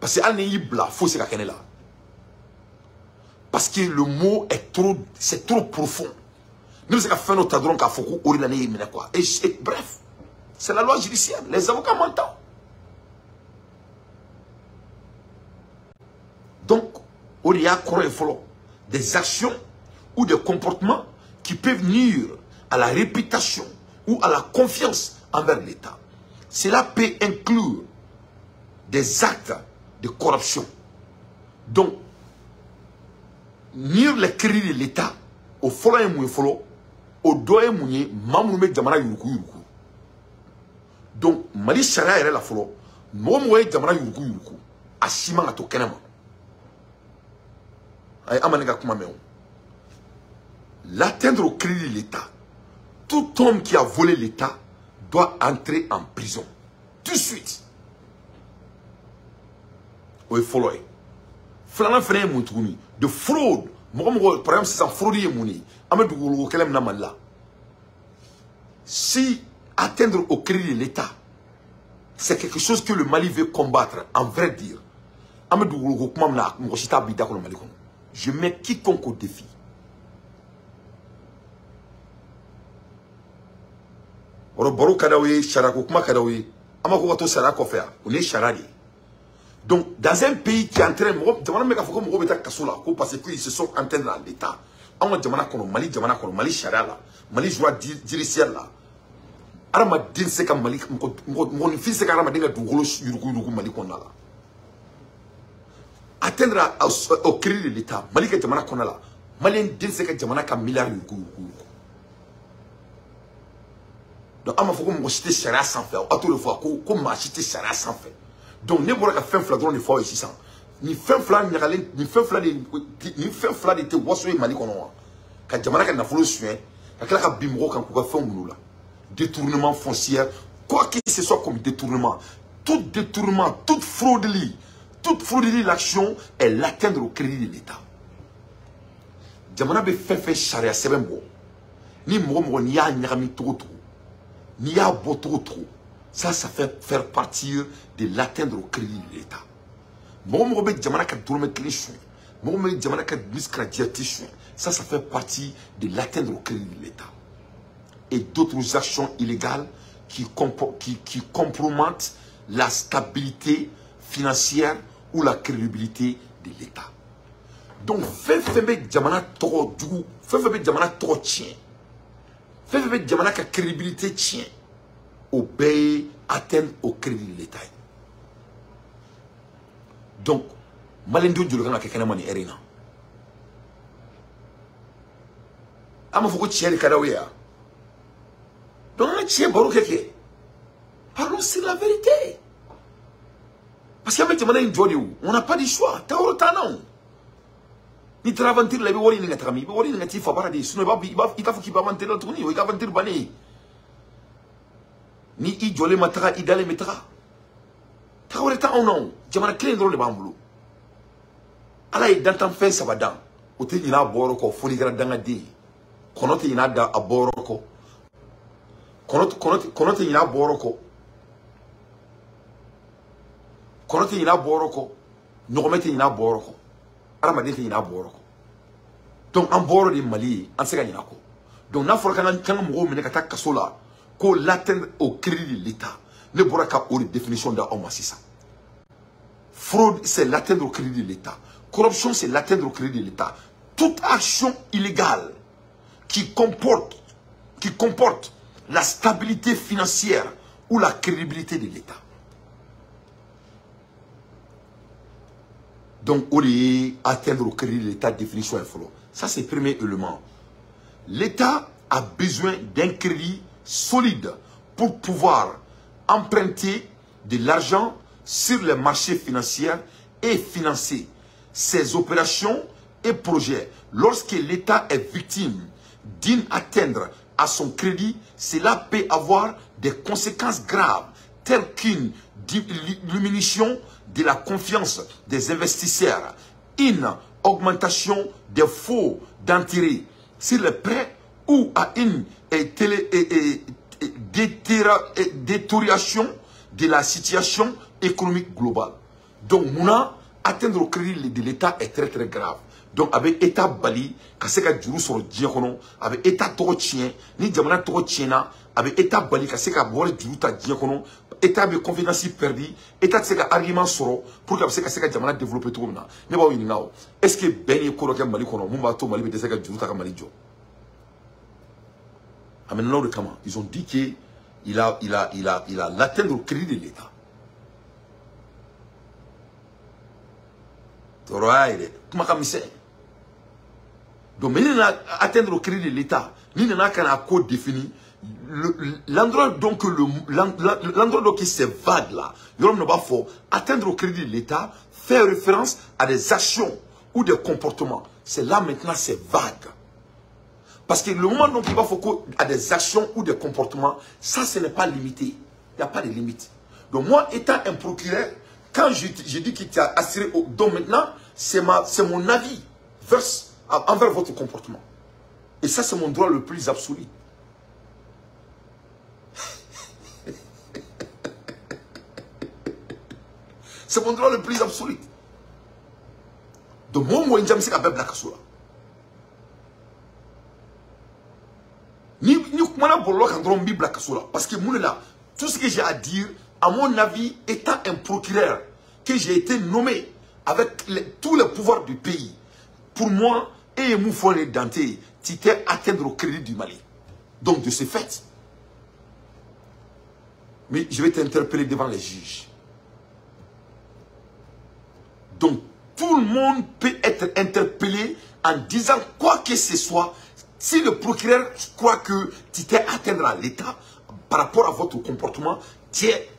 Parce que al n'est pas faut se la là. Parce que le mot est trop, c'est trop profond. Nous sommes fait notre adron qu'à Foucault, quoi. Et bref, c'est la loi judiciaire. Les avocats m'entendent. Donc, il y a des actions ou des comportements qui peuvent nuire à la réputation ou à la confiance envers l'État. Cela peut inclure des actes de corruption. Donc, nier les crédits de l'État, au folo et mouye folo, au doye mouye, mamoume jamana yuruku yuruku. Donc, Mali Sharia est la folo, mouye jamana yuruku yuruku, a siman ato kenema. Aye, amanega kumameo. L'atteindre au crédit de l'État, tout homme qui a volé l'État doit entrer en prison. Tout de suite. Oui, follow. Flana fene moutouni de fraude. Par exemple, c'est un fraudier mouni. Amadou kelem namalla. Si atteindre au crédit de l'État, c'est quelque chose que le Mali veut combattre, en vrai dire. Amadou kumamla mouchita bida ko Mali. Je mets quiconque au défi. Boro kadawi sharako kuma kadawi amako wato sharako faire on est charadi. Donc dans un pays qui est en train de parce qu'ils se sont entraînés dans l'État. Mali Sharia Mali joie judiciaire là. Arama din se ka Mali mon fils se ka arama dinga dugolo yuruku Mali konna là. Atteindre au crédit de l'État. Mali ka jamana konna là. Mali din se ka jamana ka milliard yuruku. Donc, il faut que je chite Sharia sans faire. À tout le fois, comme je chite Sharia sans faire. Donc, ne pas faire fladron de fois ici. Ni faire flan, ni faire flan de te wasso et mali kono. Quand jamana ka na folo soin, quand la bimro quand ko fa ngulu la. Détournement foncier, quoi que ce soit comme détournement, toute fraude l'action est l'atteindre au crédit de l'État. Jamana be fait Sharia c'est bien beau. Ni mo ni ya nyami trop. Ni y a beau trop. Ça fait faire partir de l'atteindre au crédit de l'État. Ça fait partie de l'atteindre au crédit de l'État. Et d'autres actions illégales qui compromettent la stabilité financière ou la crédibilité de l'État. Donc, fais jamana trop du coup, fais jamana trop tien. Fais jamana ka crédibilité tient obéir atteindre au crédit de l'État. Donc malendo jolo kan ka kana mani erina ama foko tiel kadawiya donc on tient baro keke parlons sur la vérité parce qu'il y a jamana njodi on n'a pas de choix tawrota non. Ni travantir la wori ni ngatami wori ni ngati fa baradi suno ba ita fuki ba vantir la tuni o ita vantir bani ni I jole matra idale metra tawre ta non jamana clean drôle de bambulu ala i dantan fen sabadan o te ina boro ko foli gara danga di konote ina da aboro ko konote ina boro ko konote ina boro ko nogomete ina boro ko donc en bord de Mali en se gagner ko donc na fora kan mo mene kata kasola ko l'atteindre au crédit de l'État ne bora ka o définition da o masisa fraude c'est l'atteindre au crédit de l'État, corruption c'est l'atteindre au crédit de l'État, toute action illégale qui comporte la stabilité financière ou la crédibilité de l'État. Donc, on est atteindre au crédit de l'État, définition et follow. Ça, c'est le premier élément. L'État a besoin d'un crédit solide pour pouvoir emprunter de l'argent sur les marchés financiers et financer ses opérations et projets. Lorsque l'État est victime d'atteindre à son crédit, cela peut avoir des conséquences graves, telles qu'une diminution de la confiance des investisseurs, une augmentation des faux d'intérêt sur les prêts ou à une détérioration de la situation économique globale. Donc, atteindre le crédit de l'État est très très grave. Donc, avec l'État Bali, Kaseka Djuru sur le diacono, avec l'État Toro-Tien, ni Djamana Toro-Tiena, avec l'État Bali, Kaseka Bore Djuru ta diacono, État de confiance perdu, État de Seka argument soro, pour que Kaseka Djamana développe tout le monde. Mais bon, est-ce que Ben Koroka Mali Kono, Mumbato Mali, de Seka Djuru ta Malijo? Ils ont dit qu'il a l'atteindre au crédit de l'État. Donc, mais il a atteindre au crédit de l'État. Il n'a qu'un code défini. L'endroit donc c'est vague là. L'homme ne va pas atteindre au crédit de l'État, faire référence à des actions ou des comportements. C'est là maintenant c'est vague. Parce que le moment donc il va faut à des actions ou des comportements, ça ce n'est pas limité. Il n'y a pas de limite. Donc moi étant un procureur, quand je dis qu'il t'a assuré, donc maintenant c'est mon avis envers votre comportement. Et ça c'est mon droit le plus absolu. C'est mon droit le plus absolu. Donc moi je suis capable de la cassure. Parce que tout ce que j'ai à dire, à mon avis, étant un procureur, que j'ai été nommé avec tous les pouvoirs du pays, pour moi, et Moufouane Danté, tu t'es atteindre au crédit du Mali. Donc de ce fait, mais je vais t'interpeller devant les juges. Donc tout le monde peut être interpellé en disant quoi que ce soit. Si le procureur croit que tu t'es atteindre à l'État par rapport à votre comportement, tu es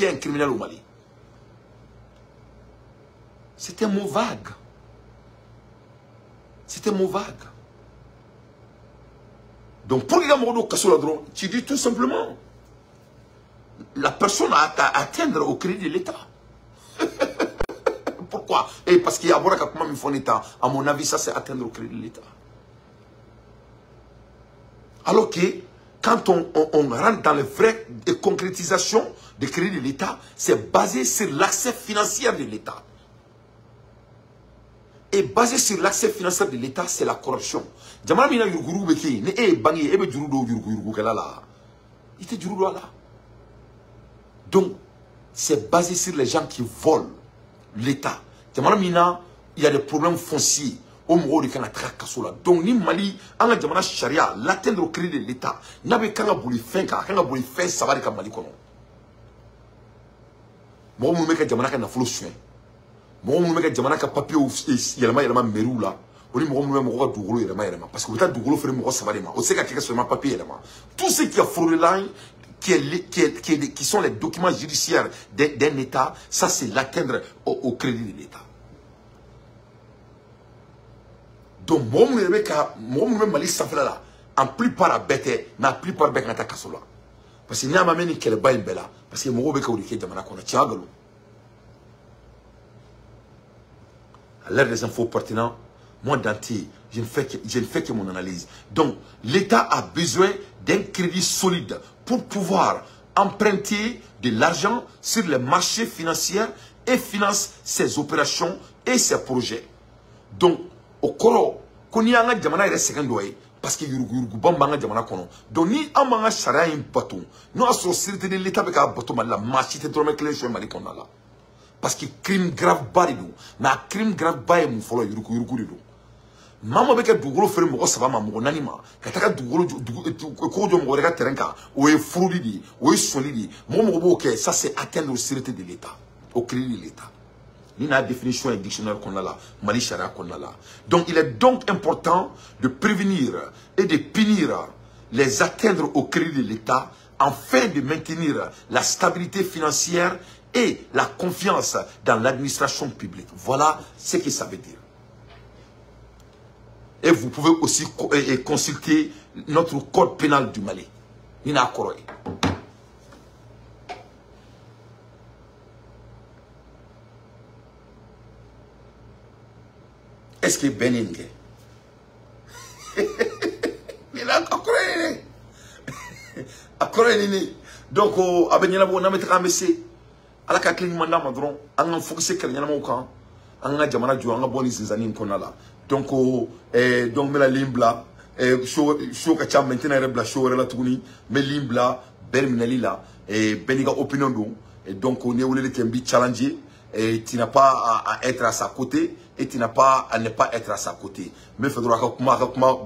un criminel au Mali. C'est un mot vague. C'est un mot vague. Donc pour que tu dis tout simplement, la personne a à atteindre au crédit de l'État. Pourquoi? Et parce qu'il y a un État. À mon avis, ça c'est atteindre au crédit de l'État. Alors que quand on rentre dans les vraies concrétisations des crédits de l'État, c'est basé sur l'accès financier de l'État. Et basé sur l'accès financier de l'État, c'est la corruption. Donc, c'est basé sur les gens qui volent l'État. Il y a des problèmes fonciers. Donc, ni Mali, en la charia, l'atteindre au crédit de l'État, n'a pas qu'à bouler fin, ça va être Mali. Moi, je me dis que je suis un soin. Moi, je me dis que je suis un papier, il y a un mérou là. Parce que vous avez fait ça va être on sait qu'il y a seulement papier. Tout ce qui a fraudé là, qui sont les documents judiciaires d'un État, ça c'est l'atteindre au crédit de l'État. Donc, moi, je me dis que Mali s'affle là, en plupart à bête, mais en plupart à bête, à Kasola. Parce que n'y a pas même qu'elle est belle, parce que moi, je me dis que je suis un peu. À l'ère des infos pertinents, moi, Danté, je ne fais que mon analyse. Donc, l'État a besoin d'un crédit solide pour pouvoir emprunter de l'argent sur les marchés financiers et financer ses opérations et ses projets. Donc, au Koro, qu'on y a un diamant et secondaire, parce que Yurugubamba diamant kono. Donc, ni un manga chara un bateau, nous a société de l'État avec un bateau, la machine de dromer que les choses malikona là. Parce que crime grave barido, mais crime grave baye mon follow Yurugudu. Maman avec un dougolo fait mon ça va mon anima. Kataka dougolo kodo mon regard terrain, ou est frudidi, ou est solidi. Mon ok, ça c'est atteindre la sécurité de l'État, au crédit de l'État. Il y a une définition et dictionnaire qu'on a là, Mali Sharia qu'on a là. Donc il est donc important de prévenir et de punir les atteindre au crédit de l'État afin de maintenir la stabilité financière et la confiance dans l'administration publique. Voilà ce que ça veut dire. Et vous pouvez aussi consulter notre code pénal du Mali. Nina Koroy. Est-ce que Beningue? Nina Koroy. Koroy. Donc, on a mis un message. À la Kathleen Manda Madron, on a focusé sur le Yanamokan, on a Jamana Djo, on a bon les années qu'on a là. Donc, la limbla, show Kacham maintenant, la show Relatuni, mais limbla, Berminali là, et Beniga Opinion, et donc on est où les Tembi challenger, et tu n'as pas à être à sa côté et tu n'as pas à ne pas être à sa côté. Mais faudra akakuma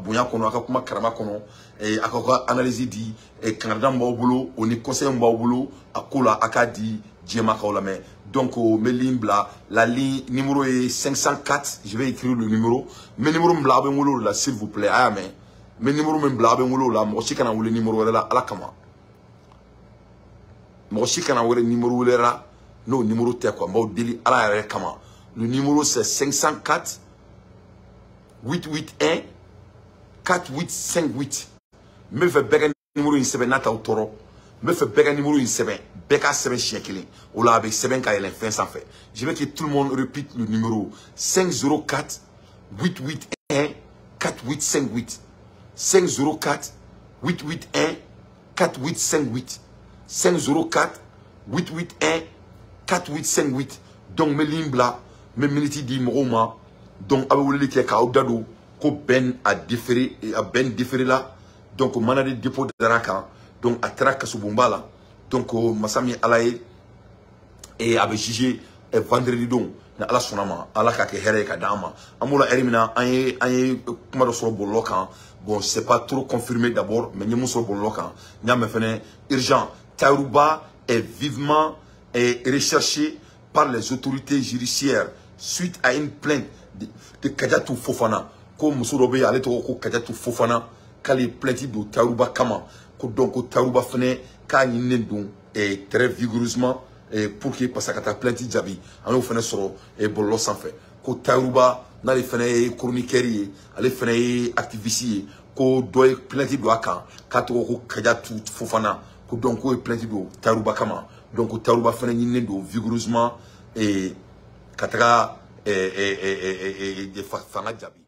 bunya kono akakuma karama kono et akaka analyse dit et Canada mbawbulo on est conseil mbawbulo akola akadi djema kaola mais donc melimbla la ligne numéro est 504, je vais écrire le numéro mais numéro mbla bengolo là s'il vous plaît ah mais numéro mbla bengolo là mo chikana wole numéro là ala kama mo chikana wole numéro là non numéro t'es quoi mo deli ala kama. Le numéro c'est 504 881 4858. Me fait bega numéro in sebe nata autoro. Me fait bega numéro in sebe. Bega sebe chiekele. Ola avec sebe ka yelen fin sans fait. Je veux que tout le monde répète le numéro 504 881 4858. 504 881 4858. 504 881 4858. Donc me limbla me militi di moma donc abawuli ke ka odado ko ben a différé et a ben différé là donc manade dépôt de raka donc a traka subumbala donc masami alaye et avait jugé vendredi donc na ala sonama ala ka ke here ka dama amula erimina anye kuma do so bollo kan bon c'est pas trop confirmé d'abord mais nyemu so bollo kan nyame fene urgent Tarouba est vivement recherché par les autorités judiciaires suite à une plainte de Kadiatou Fofana. Comme Moussourobe allait au Kadiatou Fofana, quand les plaintes de Tarouba Kama, donc Tarouba Fene, quand il est très vigoureusement pour qu'il passe à la plainte de Djabi. On fait sur et Bolo sans fait. Quand Tarouba, dans les fenêtres chroniqueurs, les fenêtres activistes, quand doit plainte de Waka, quand on Kadiatou Fofana, donc on plainte de Tarouba Kama. Donc Tarouba Fene, il est vigoureusement et Katara et Fanga Djabi.